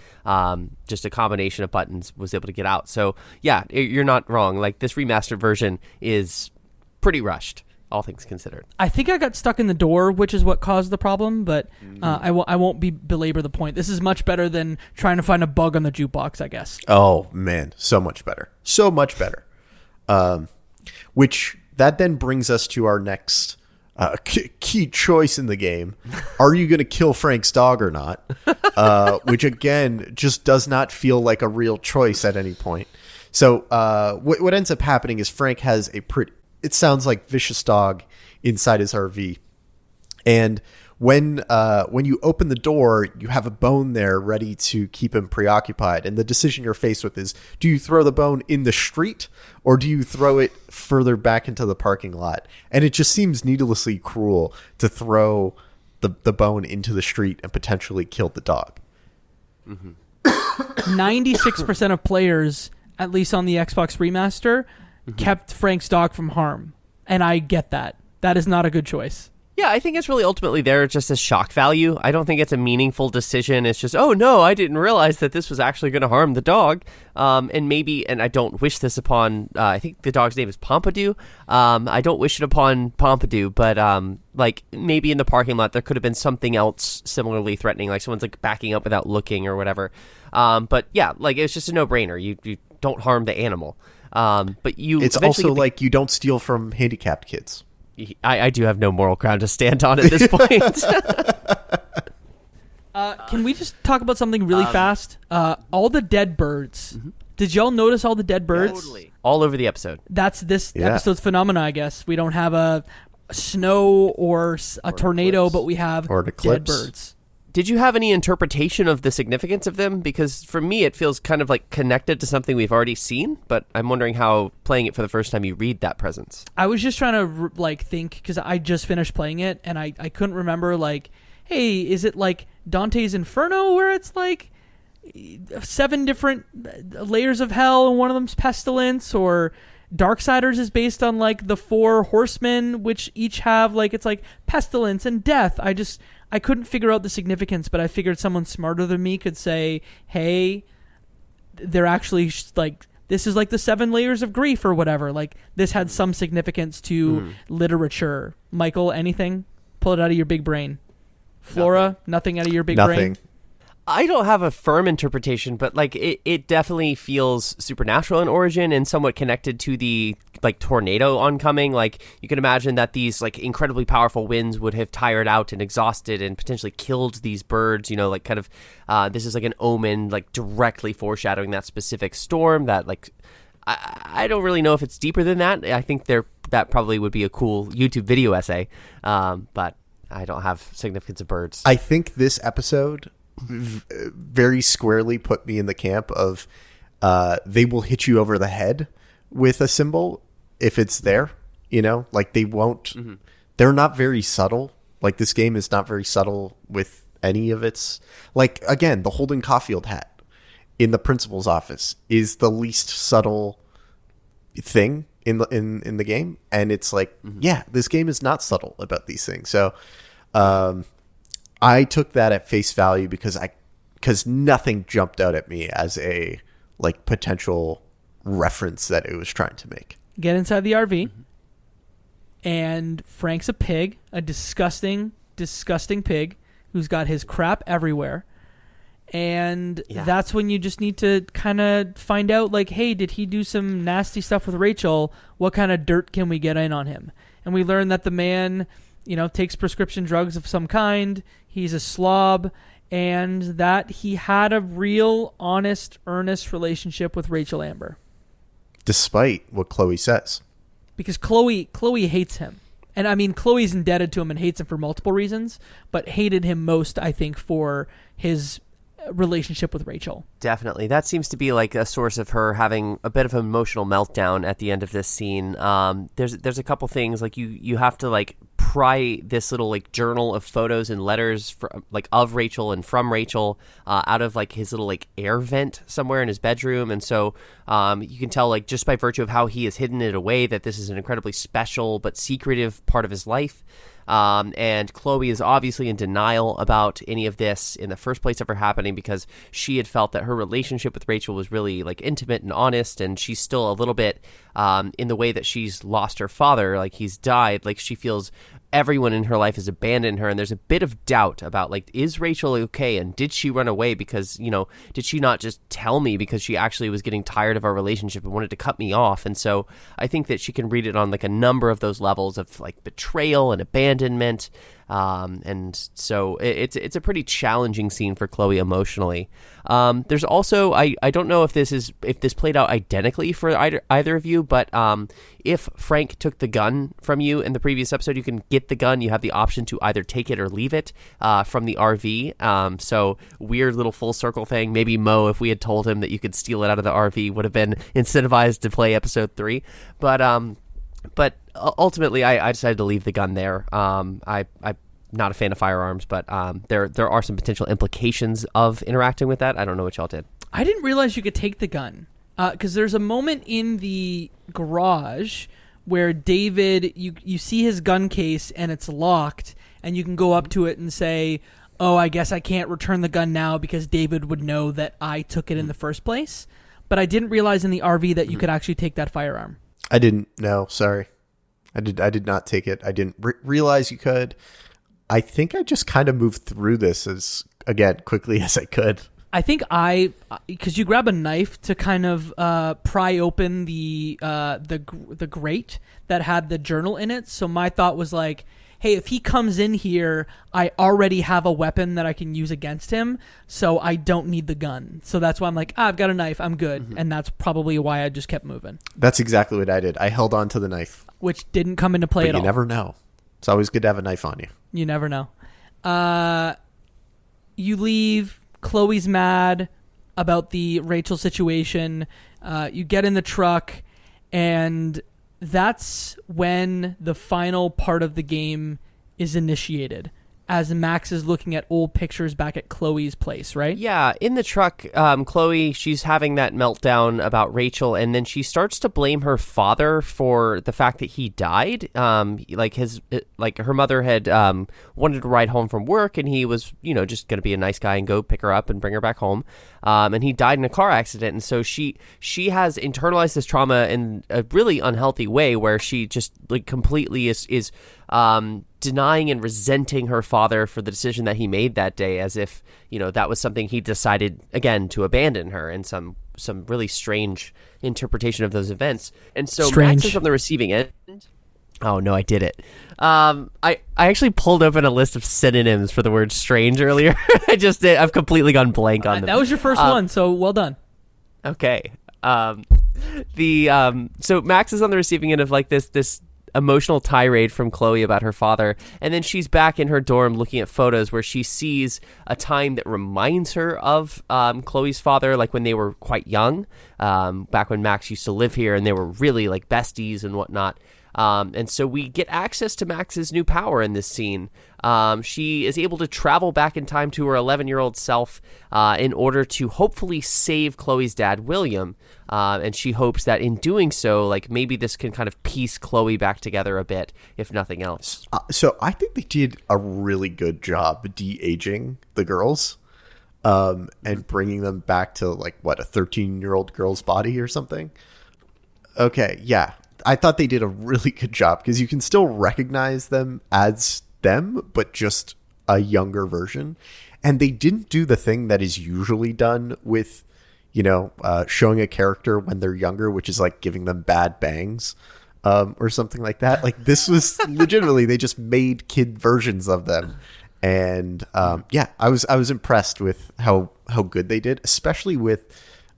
just a combination of buttons was able to get out. So yeah, you're not wrong. Like, this remastered version is pretty rushed, all things considered. I think I got stuck in the door, which is what caused the problem, but I won't belabor the point. This is much better than trying to find a bug on the jukebox, I guess. Oh, man. So much better. So much better. Which, that then brings us to our next key choice in the game. Are you going to kill Frank's dog or not? Which, again, just does not feel like a real choice at any point. So what ends up happening is Frank has it sounds like vicious dog inside his RV. And when you open the door, you have a bone there ready to keep him preoccupied. And the decision you're faced with is, do you throw the bone in the street or do you throw it further back into the parking lot? And it just seems needlessly cruel to throw the bone into the street and potentially kill the dog. 96% of players, at least on the Xbox remaster, kept Frank's dog from harm. And I get that. That is not a good choice. Yeah, I think it's really ultimately there just as shock value. I don't think it's a meaningful decision. It's just, oh no, I didn't realize that this was actually going to harm the dog. And I don't wish this upon, I think the dog's name is Pompidou. I don't wish it upon Pompidou, but like maybe in the parking lot there could have been something else similarly threatening, like someone's like backing up without looking or whatever. But yeah, like it's just a no-brainer. You don't harm the animal. But it's also like you don't steal from handicapped kids. I do have no moral ground to stand on at this point. Can we just talk about something really fast? All the dead birds. Did y'all notice all the dead birds? Totally. All over the episode. That's this episode's phenomena, I guess. We don't have a snow or a tornado, but we have dead birds. Did you have any interpretation of the significance of them? Because for me, it feels kind of like connected to something we've already seen, but I'm wondering how playing it for the first time you read that presence. I was just trying to like think, because I just finished playing it, and I couldn't remember, like, hey, is it like Dante's Inferno where it's like 7 different layers of hell and one of them's pestilence, or Darksiders is based on like the 4 horsemen, which each have like, it's like pestilence and death. I couldn't figure out the significance, but I figured someone smarter than me could say, hey, they're actually like, this is like the 7 layers of grief or whatever. Like, this had some significance to literature. Michael, anything? Pull it out of your big brain. Flora, nothing out of your big brain? I don't have a firm interpretation, but like it definitely feels supernatural in origin and somewhat connected to the like tornado oncoming. Like you can imagine that these like incredibly powerful winds would have tired out and exhausted and potentially killed these birds. You know, like kind of this is like an omen, like directly foreshadowing that specific storm. That like I don't really know if it's deeper than that. I think that probably would be a cool YouTube video essay, but I don't have significance of birds. I think this episode very squarely put me in the camp of they will hit you over the head with a symbol if it's there, you know, like they won't they're not very subtle. Like this game is not very subtle with any of its, like, again, the Holden Caulfield hat in the principal's office is the least subtle thing in the game, and it's like yeah, this game is not subtle about these things. So I took that at face value because nothing jumped out at me as a like potential reference that it was trying to make. Get inside the RV, and Frank's a pig, a disgusting, disgusting pig who's got his crap everywhere. And that's when you just need to kind of find out, like, hey, did he do some nasty stuff with Rachel? What kind of dirt can we get in on him? And we learn that the man, you know, takes prescription drugs of some kind. He's a slob, and that he had a real, honest, earnest relationship with Rachel Amber. Despite what Chloe says. Because Chloe hates him. And I mean, Chloe's indebted to him and hates him for multiple reasons, but hated him most, I think, for his relationship with Rachel. Definitely. That seems to be like a source of her having a bit of an emotional meltdown at the end of this scene. There's a couple things, like you have to like pry this little like journal of photos and letters like of Rachel and from Rachel out of like his little like air vent somewhere in his bedroom. And so you can tell, like, just by virtue of how he has hidden it away, that this is an incredibly special but secretive part of his life. And Chloe is obviously in denial about any of this in the first place ever happening, because she had felt that her relationship with Rachel was really like intimate and honest, and she's still a little bit in the way that she's lost her father, like he's died, like she feels everyone in her life has abandoned her, and there's a bit of doubt about, like, is Rachel okay, and did she run away because, you know, did she not just tell me because she actually was getting tired of our relationship and wanted to cut me off? And so I think that she can read it on like a number of those levels of like betrayal and abandonment, and so it's a pretty challenging scene for Chloe emotionally. There's also, I don't know if this played out identically for either of you, but if Frank took the gun from you in the previous episode, you can get the gun. You have the option to either take it or leave it from the RV. So weird little full circle thing. Maybe Mo, if we had told him that you could steal it out of the RV, would have been incentivized to play episode 3. But ultimately, I decided to leave the gun there. I'm not a fan of firearms, but there are some potential implications of interacting with that. I don't know what y'all did. I didn't realize you could take the gun, because there's a moment in the garage where David, you see his gun case and it's locked, and you can go up to it and say, oh, I guess I can't return the gun now because David would know that I took it in the first place. But I didn't realize in the RV that you could actually take that firearm. I didn't know. Sorry. I did not take it. I didn't realize you could. I think I just kind of moved through this as, again, quickly as I could. I think because you grab a knife to kind of pry open the grate that had the journal in it. So my thought was like, hey, if he comes in here, I already have a weapon that I can use against him, so I don't need the gun. So that's why I'm like, I've got a knife, I'm good. Mm-hmm. And that's probably why I just kept moving. That's exactly what I did. I held on to the knife. Which didn't come into play at all. You never know. It's always good to have a knife on you. You never know. You leave. Chloe's mad about the Rachel situation. You get in the truck, and that's when the final part of the game is initiated, as Max is looking at old pictures back at Chloe's place, right? Yeah, in the truck, Chloe, she's having that meltdown about Rachel, and then she starts to blame her father for the fact that he died. Like her mother had wanted to ride home from work, and he was, just going to be a nice guy and go pick her up and bring her back home. And he died in a car accident, and so she has internalized this trauma in a really unhealthy way, where she just like completely is denying and resenting her father for the decision that he made that day, as if, that was something he decided, again, to abandon her, in some really strange interpretation of those events. And so Max is on the receiving end. Oh, no, I did it. I actually pulled open a list of synonyms for the word strange earlier. I've completely gone blank on them. That was your first one, so well done. Okay. So Max is on the receiving end of like this emotional tirade from Chloe about her father, and then she's back in her dorm looking at photos where she sees a time that reminds her of Chloe's father, like when they were quite young, back when Max used to live here, and they were really like besties and whatnot. And so we get access to Max's new power in this scene. She is able to travel back in time to her 11-year-old self in order to hopefully save Chloe's dad, William. And she hopes that in doing so, like maybe this can kind of piece Chloe back together a bit, if nothing else. So I think they did a really good job de-aging the girls and bringing them back to like, what, a 13-year-old girl's body or something? Okay, yeah. I thought they did a really good job because you can still recognize them as them, but just a younger version. And they didn't do the thing that is usually done with, showing a character when they're younger, which is like giving them bad bangs or something like that. Like this was legitimately, they just made kid versions of them. And I was impressed with how good they did, especially with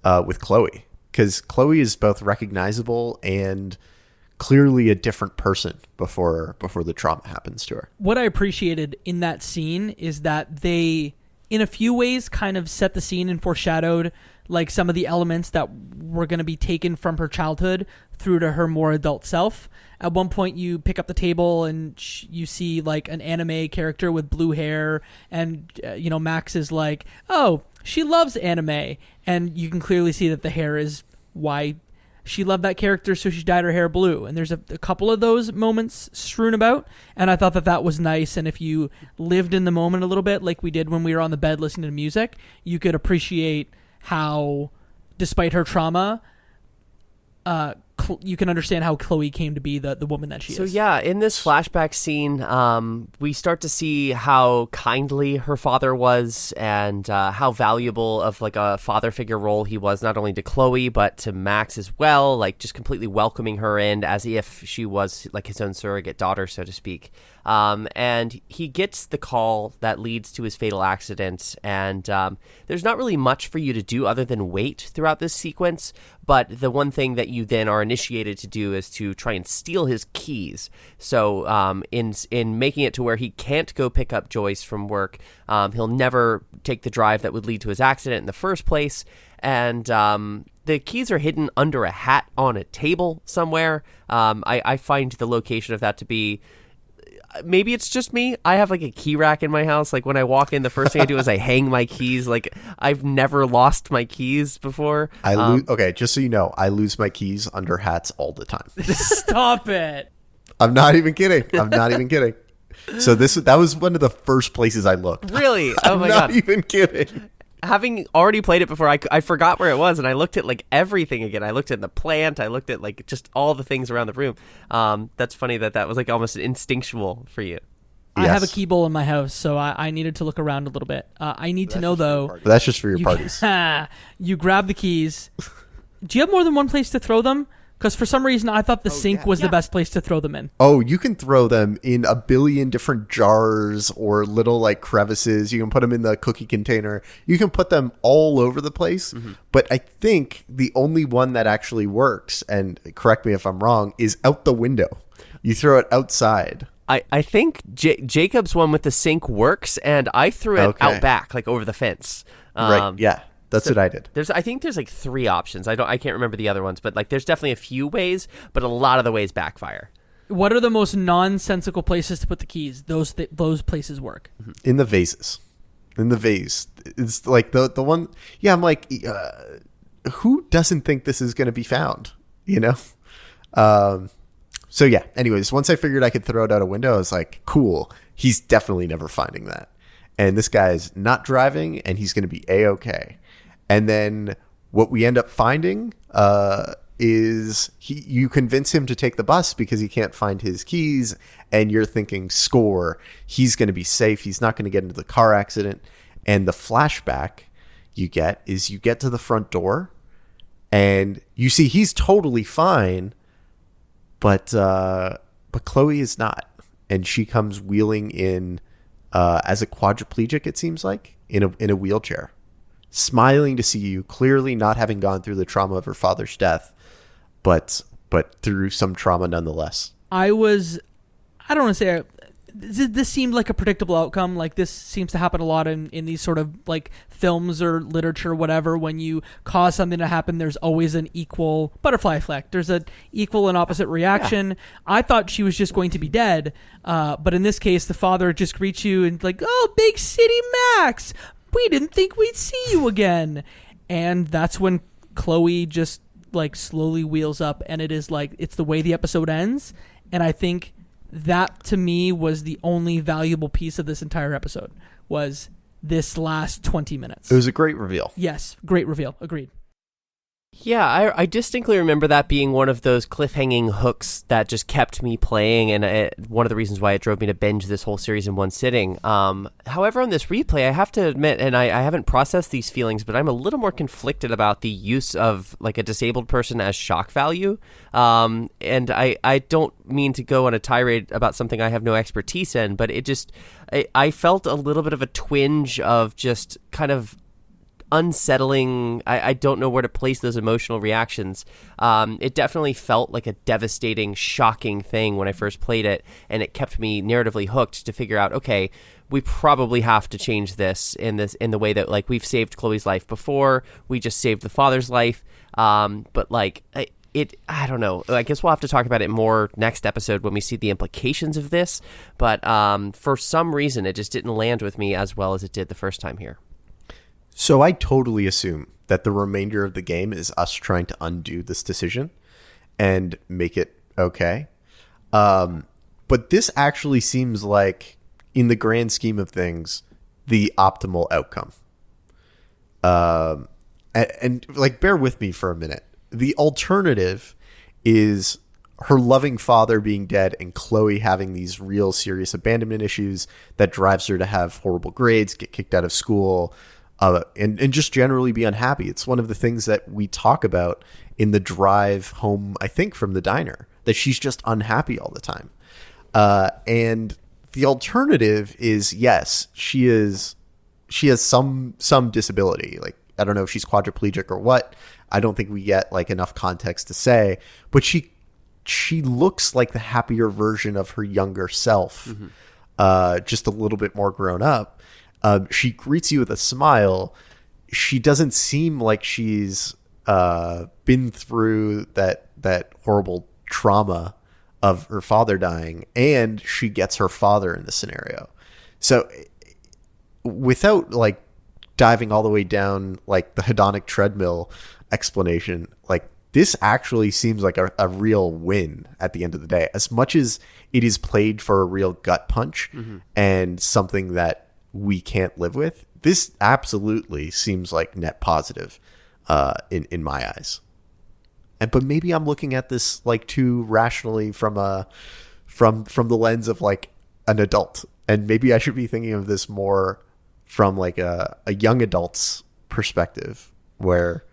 Chloe, because Chloe is both recognizable and clearly a different person before the trauma happens to her. What I appreciated in that scene is that they, in a few ways, kind of set the scene and foreshadowed like some of the elements that were going to be taken from her childhood through to her more adult self. At one point, you pick up the table and you see like an anime character with blue hair, and Max is like, "Oh, she loves anime," and you can clearly see that the hair is why she loved that character, so she dyed her hair blue. And there's a couple of those moments strewn about, and I thought that was nice. And if you lived in the moment a little bit, like we did when we were on the bed listening to music, you could appreciate how, despite her trauma, you can understand how Chloe came to be the woman that she is. So yeah, in this flashback scene, we start to see how kindly her father was, and how valuable of like a father figure role he was, not only to Chloe but to Max as well, like just completely welcoming her in as if she was like his own surrogate daughter, so to speak. And he gets the call that leads to his fatal accident, and there's not really much for you to do other than wait throughout this sequence. But the one thing that you then are initiated to do is to try and steal his keys. So in making it to where he can't go pick up Joyce from work, he'll never take the drive that would lead to his accident in the first place. And the keys are hidden under a hat on a table somewhere. I find the location of that to be... Maybe it's just me. I have like a key rack in my house. Like when I walk in, the first thing I do is I hang my keys. Like I've never lost my keys before. Okay, just so you know, I lose my keys under hats all the time. Stop it. I'm not even kidding. So that was one of the first places I looked. Really? Oh my God. I'm not even kidding. Having already played it before, I forgot where it was, and I looked at like everything again. I looked at the plant. I looked at like just all the things around the room. That's funny that was like almost instinctual for you. I have a key bowl in my house, so I needed to look around a little bit. I need to know though. But that's just for your parties. You grab the keys. Do you have more than one place to throw them? Because for some reason, I thought the sink was the best place to throw them in. Oh, you can throw them in a billion different jars or little like crevices. You can put them in the cookie container. You can put them all over the place. Mm-hmm. But I think the only one that actually works, and correct me if I'm wrong, is out the window. You throw it outside. I think Jacob's one with the sink works, and I threw it out back, like over the fence. Right, yeah. That's what I did. I think there's like 3 options. I can't remember the other ones, but like there's definitely a few ways, but a lot of the ways backfire. What are the most nonsensical places to put the keys? Those places work. In the vases. In the vase. It's like the one. Yeah, I'm like, who doesn't think this is going to be found? So yeah. Anyways, once I figured I could throw it out a window, I was like, cool. He's definitely never finding that. And this guy's not driving, and he's going to be A-okay. And then what we end up finding is you convince him to take the bus because he can't find his keys, and you're thinking, score, he's going to be safe, he's not going to get into the car accident. And the flashback you get to the front door and you see he's totally fine, but Chloe is not, and she comes wheeling in as a quadriplegic, it seems like, in a wheelchair, smiling to see you, clearly not having gone through the trauma of her father's death, but through some trauma nonetheless. I don't want to say this seemed like a predictable outcome. Like, this seems to happen a lot in these sort of like films or literature or whatever. When you cause something to happen, there's always an equal butterfly effect. There's an equal and opposite reaction. Yeah. I thought she was just going to be dead. But in this case, the father just greets you and like, oh, Big City Max, we didn't think we'd see you again. And that's when Chloe just like slowly wheels up, and it is like, it's the way the episode ends. And I think that to me was the only valuable piece of this entire episode, was this last 20 minutes. It was a great reveal. Yes, great reveal. Agreed. Yeah, I distinctly remember that being one of those cliffhanging hooks that just kept me playing, and one of the reasons why it drove me to binge this whole series in one sitting. However, on this replay, I have to admit, and I haven't processed these feelings, but I'm a little more conflicted about the use of like a disabled person as shock value. And I don't mean to go on a tirade about something I have no expertise in, but it just, I felt a little bit of a twinge of just kind of unsettling. I don't know where to place those emotional reactions. It definitely felt like a devastating, shocking thing when I first played it, and it kept me narratively hooked to figure out, okay, we probably have to change this in the way that, like, we've saved Chloe's life before, we just saved the father's life, but like I don't know. I guess we'll have to talk about it more next episode when we see the implications of this, but for some reason it just didn't land with me as well as it did the first time here. So I totally assume that the remainder of the game is us trying to undo this decision and make it okay. But this actually seems like, in the grand scheme of things, the optimal outcome. And like, bear with me for a minute. The alternative is her loving father being dead and Chloe having these real serious abandonment issues that drives her to have horrible grades, get kicked out of school, and just generally be unhappy. It's one of the things that we talk about in the drive home, I think, from the diner, that she's just unhappy all the time. And the alternative is, yes, she has some disability. Like, I don't know if she's quadriplegic or what. I don't think we get like enough context to say, but she looks like the happier version of her younger self, just a little bit more grown up. She greets you with a smile. She doesn't seem like she's been through that horrible trauma of her father dying, and she gets her father in the scenario. So without like diving all the way down like the hedonic treadmill explanation, like, this actually seems like a real win at the end of the day, as much as it is played for a real gut punch and something that we can't live with. This absolutely seems like net positive in my eyes. But maybe I'm looking at this like too rationally from the lens of like an adult, and maybe I should be thinking of this more from like a young adult's perspective, where,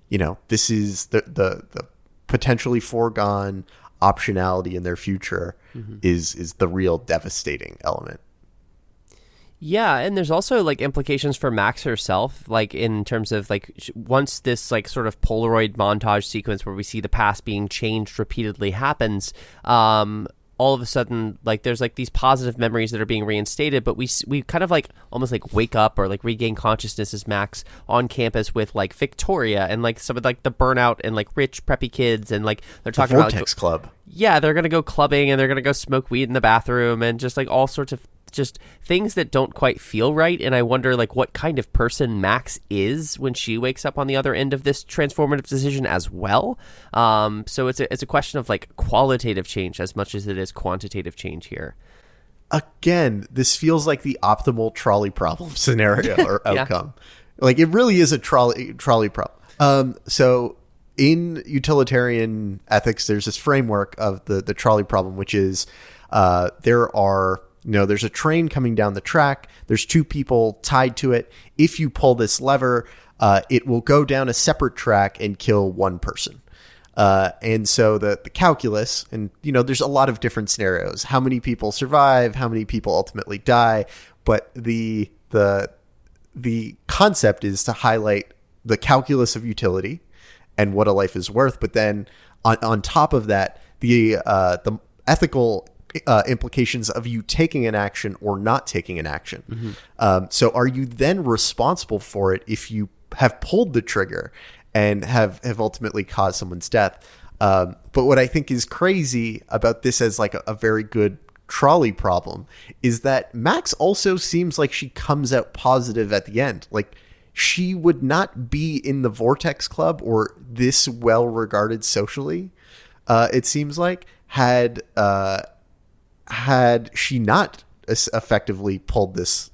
you know, this is the potentially foregone optionality in their future is the real devastating element. Yeah, and there's also like implications for Max herself, like in terms of like once this like sort of Polaroid montage sequence where we see the past being changed repeatedly happens, all of a sudden, like, there's like these positive memories that are being reinstated, but we kind of like almost like wake up or like regain consciousness as Max on campus with like Victoria and like some of like the burnout and like rich preppy kids, and like they're talking about Vortex Club. Yeah, they're gonna go clubbing and they're gonna go smoke weed in the bathroom and just like all sorts of just things that don't quite feel right. And I wonder like what kind of person Max is when she wakes up on the other end of this transformative decision as well. So it's a question of like qualitative change as much as it is quantitative change here. Again, this feels like the optimal trolley problem scenario or outcome. Like, it really is a trolley problem. So in utilitarian ethics, there's this framework of the trolley problem, which is there's a train coming down the track. There's two people tied to it. If you pull this lever, it will go down a separate track and kill one person. And so the calculus, and there's a lot of different scenarios. How many people survive? How many people ultimately die? But the concept is to highlight the calculus of utility and what a life is worth. But then on top of that, the ethical implications of you taking an action or not taking an action. Mm-hmm. So are you then responsible for it if you have pulled the trigger and have ultimately caused someone's death? But what I think is crazy about this as like a very good trolley problem is that Max also seems like she comes out positive at the end. Like, she would not be in the Vortex Club or this well regarded socially. It seems like had she not effectively pulled this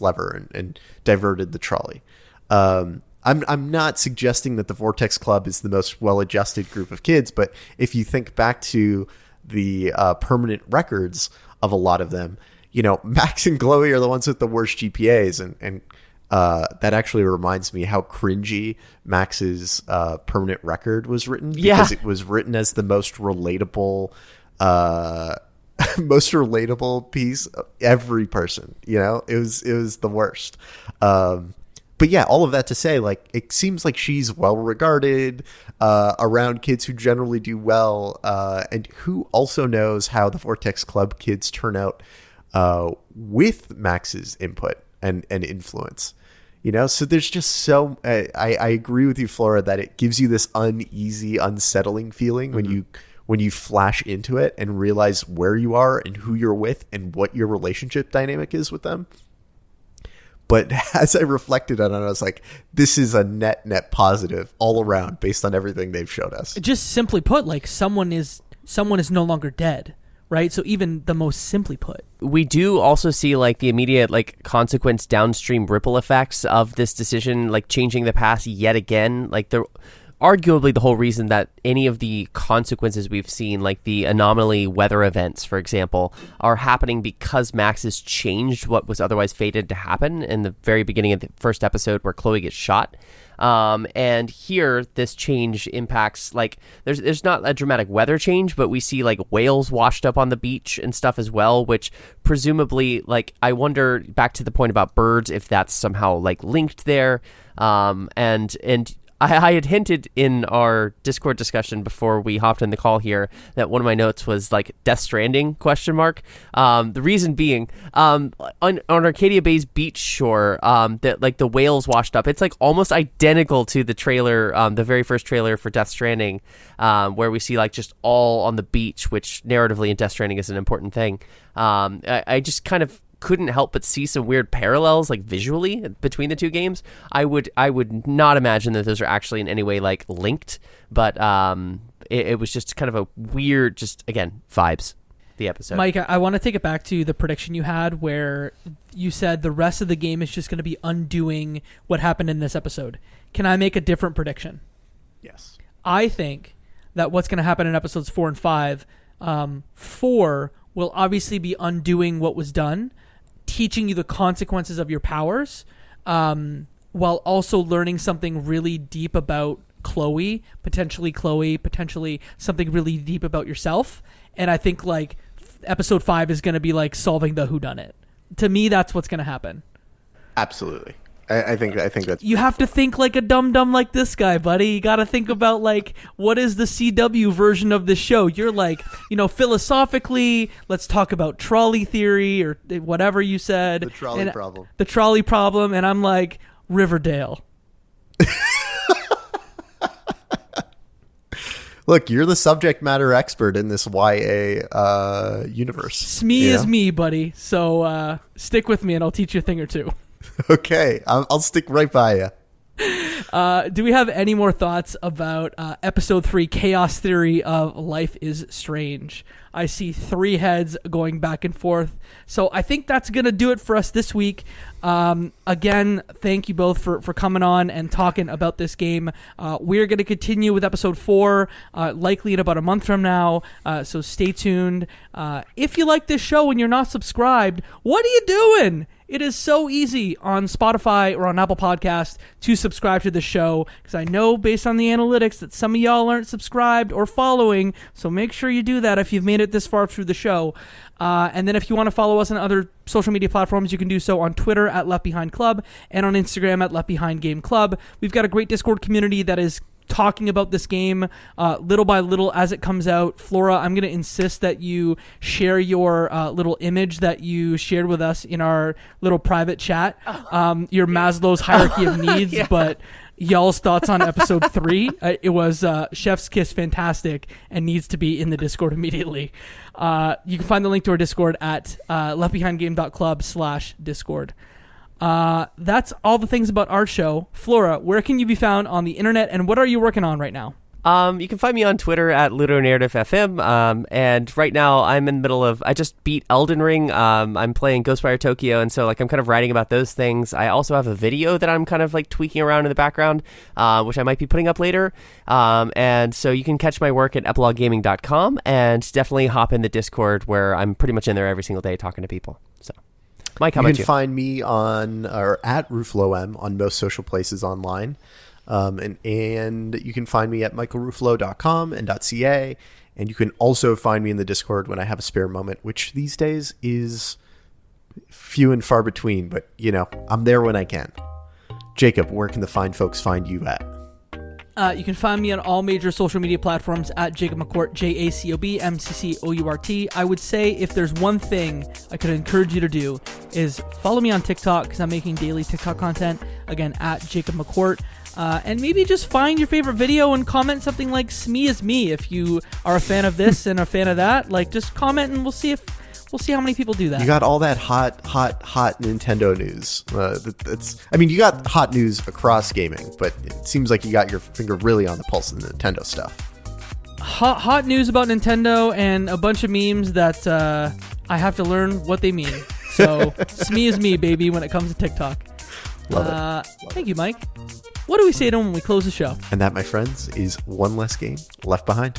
lever and diverted the trolley. I'm not suggesting that the Vortex Club is the most well-adjusted group of kids, but if you think back to the permanent records of a lot of them, Max and Chloe are the ones with the worst GPAs, and that actually reminds me how cringy Max's permanent record was written, because it was written as the most relatable piece of every person. It was the worst. But yeah, all of that to say, like, it seems like she's well regarded around kids who generally do well, and who also knows how the Vortex Club kids turn out with Max's input and influence. So there's just so I agree with you, Flora, that it gives you this uneasy, unsettling feeling when you flash into it and realize where you are and who you're with and what your relationship dynamic is with them. But as I reflected on it, I was like, this is a net positive all around based on everything they've showed us. Just simply put, like, someone is no longer dead, right? So even the most simply put. We do also see like the immediate like consequence downstream ripple effects of this decision, like changing the past yet again. Like arguably the whole reason that any of the consequences we've seen, like the anomaly weather events, for example, are happening because Max has changed what was otherwise fated to happen in the very beginning of the first episode where Chloe gets shot. And here, this change impacts, like, there's not a dramatic weather change, but we see, like, whales washed up on the beach and stuff as well, which presumably, like, I wonder, back to the point about birds, if that's somehow, like, linked there. And I had hinted in our Discord discussion before we hopped in the call here that one of my notes was like Death Stranding ? The reason being, on Arcadia Bay's beach shore, that like the whales washed up. It's like almost identical to the trailer, the very first trailer for Death Stranding, where we see like just all on the beach, which narratively in Death Stranding is an important thing. I just kind of couldn't help but see some weird parallels, like visually, between the two games. I would not imagine that those are actually in any way like linked, but it was just kind of a weird, just again, vibes. The episode. Mike, I want to take it back to the prediction you had where you said the rest of the game is just going to be undoing what happened in this episode. Can I make a different prediction? Yes. I think that what's going to happen in episodes 4 and 5, 4 will obviously be undoing what was done, teaching you the consequences of your powers, while also learning something really deep about Chloe, potentially something really deep about yourself. And I think like episode 5 is going to be like solving the whodunit. To me, that's what's going to happen. Absolutely. I think that's... You have to think like a dum-dum like this guy, buddy. You got to think about, like, what is the CW version of the show? You're like, philosophically, let's talk about trolley theory or whatever you said. The trolley problem. The trolley problem, and I'm like, Riverdale. Look, you're the subject matter expert in this YA universe. Smee is me, buddy. So stick with me, and I'll teach you a thing or two. Okay, I'll stick right by you. Do we have any more thoughts about episode 3, Chaos Theory of Life is Strange? I see 3 heads going back and forth. So I think that's going to do it for us this week. Again, thank you both for coming on and talking about this game. We're going to continue with episode 4, likely in about a month from now. So stay tuned. If you like this show and you're not subscribed, what are you doing? It is so easy on Spotify or on Apple Podcasts to subscribe to the show, because I know based on the analytics that some of y'all aren't subscribed or following, so make sure you do that if you've made it this far through the show. And then if you want to follow us on other social media platforms, you can do so on Twitter at Left Behind Club and on Instagram at Left Behind Game Club. We've got a great Discord community that is talking about this game little by little as it comes out. Flora, I'm going to insist that you share your little image that you shared with us in our little private chat, your Maslow's hierarchy of needs, yeah. But y'all's thoughts on episode 3. It was Chef's Kiss fantastic and needs to be in the Discord immediately. You can find the link to our Discord at leftbehindgame.club/Discord. That's all the things about our show. Flora, where can you be found on the internet, and what are you working on right now? You can find me on Twitter at LudoNarrativeFM, and right now I'm in the middle of, I just beat Elden Ring. I'm playing Ghostwire Tokyo, and so I'm kind of writing about those things. I also have a video that I'm kind of tweaking around in the background, which I might be putting up later. And so you can catch my work at epiloguegaming.com, and definitely hop in the Discord where I'm pretty much in there every single day talking to people. So. Mike, how about you? You can find me on or at RufloM on most social places online. And you can find me at michaelruflo.com and .ca. And you can also find me in the Discord when I have a spare moment, which these days is few and far between. But, I'm there when I can. Jacob, where can the fine folks find you at? You can find me on all major social media platforms at Jacob McCourt, JACOBMCCOURT. I would say if there's one thing I could encourage you to do is follow me on TikTok, because I'm making daily TikTok content, again, at Jacob McCourt. And maybe just find your favorite video and comment something like "Smee is me" if you are a fan of this and a fan of that. Just comment and we'll see how many people do that. You got all that hot Nintendo news. You got hot news across gaming, but it seems like you got your finger really on the pulse of the Nintendo stuff. Hot news about Nintendo and a bunch of memes that I have to learn what they mean. So, Smee is me, baby, when it comes to TikTok. Love it. Thank you, Mike. What do we say to them when we close the show? And that, my friends, is one less game left behind.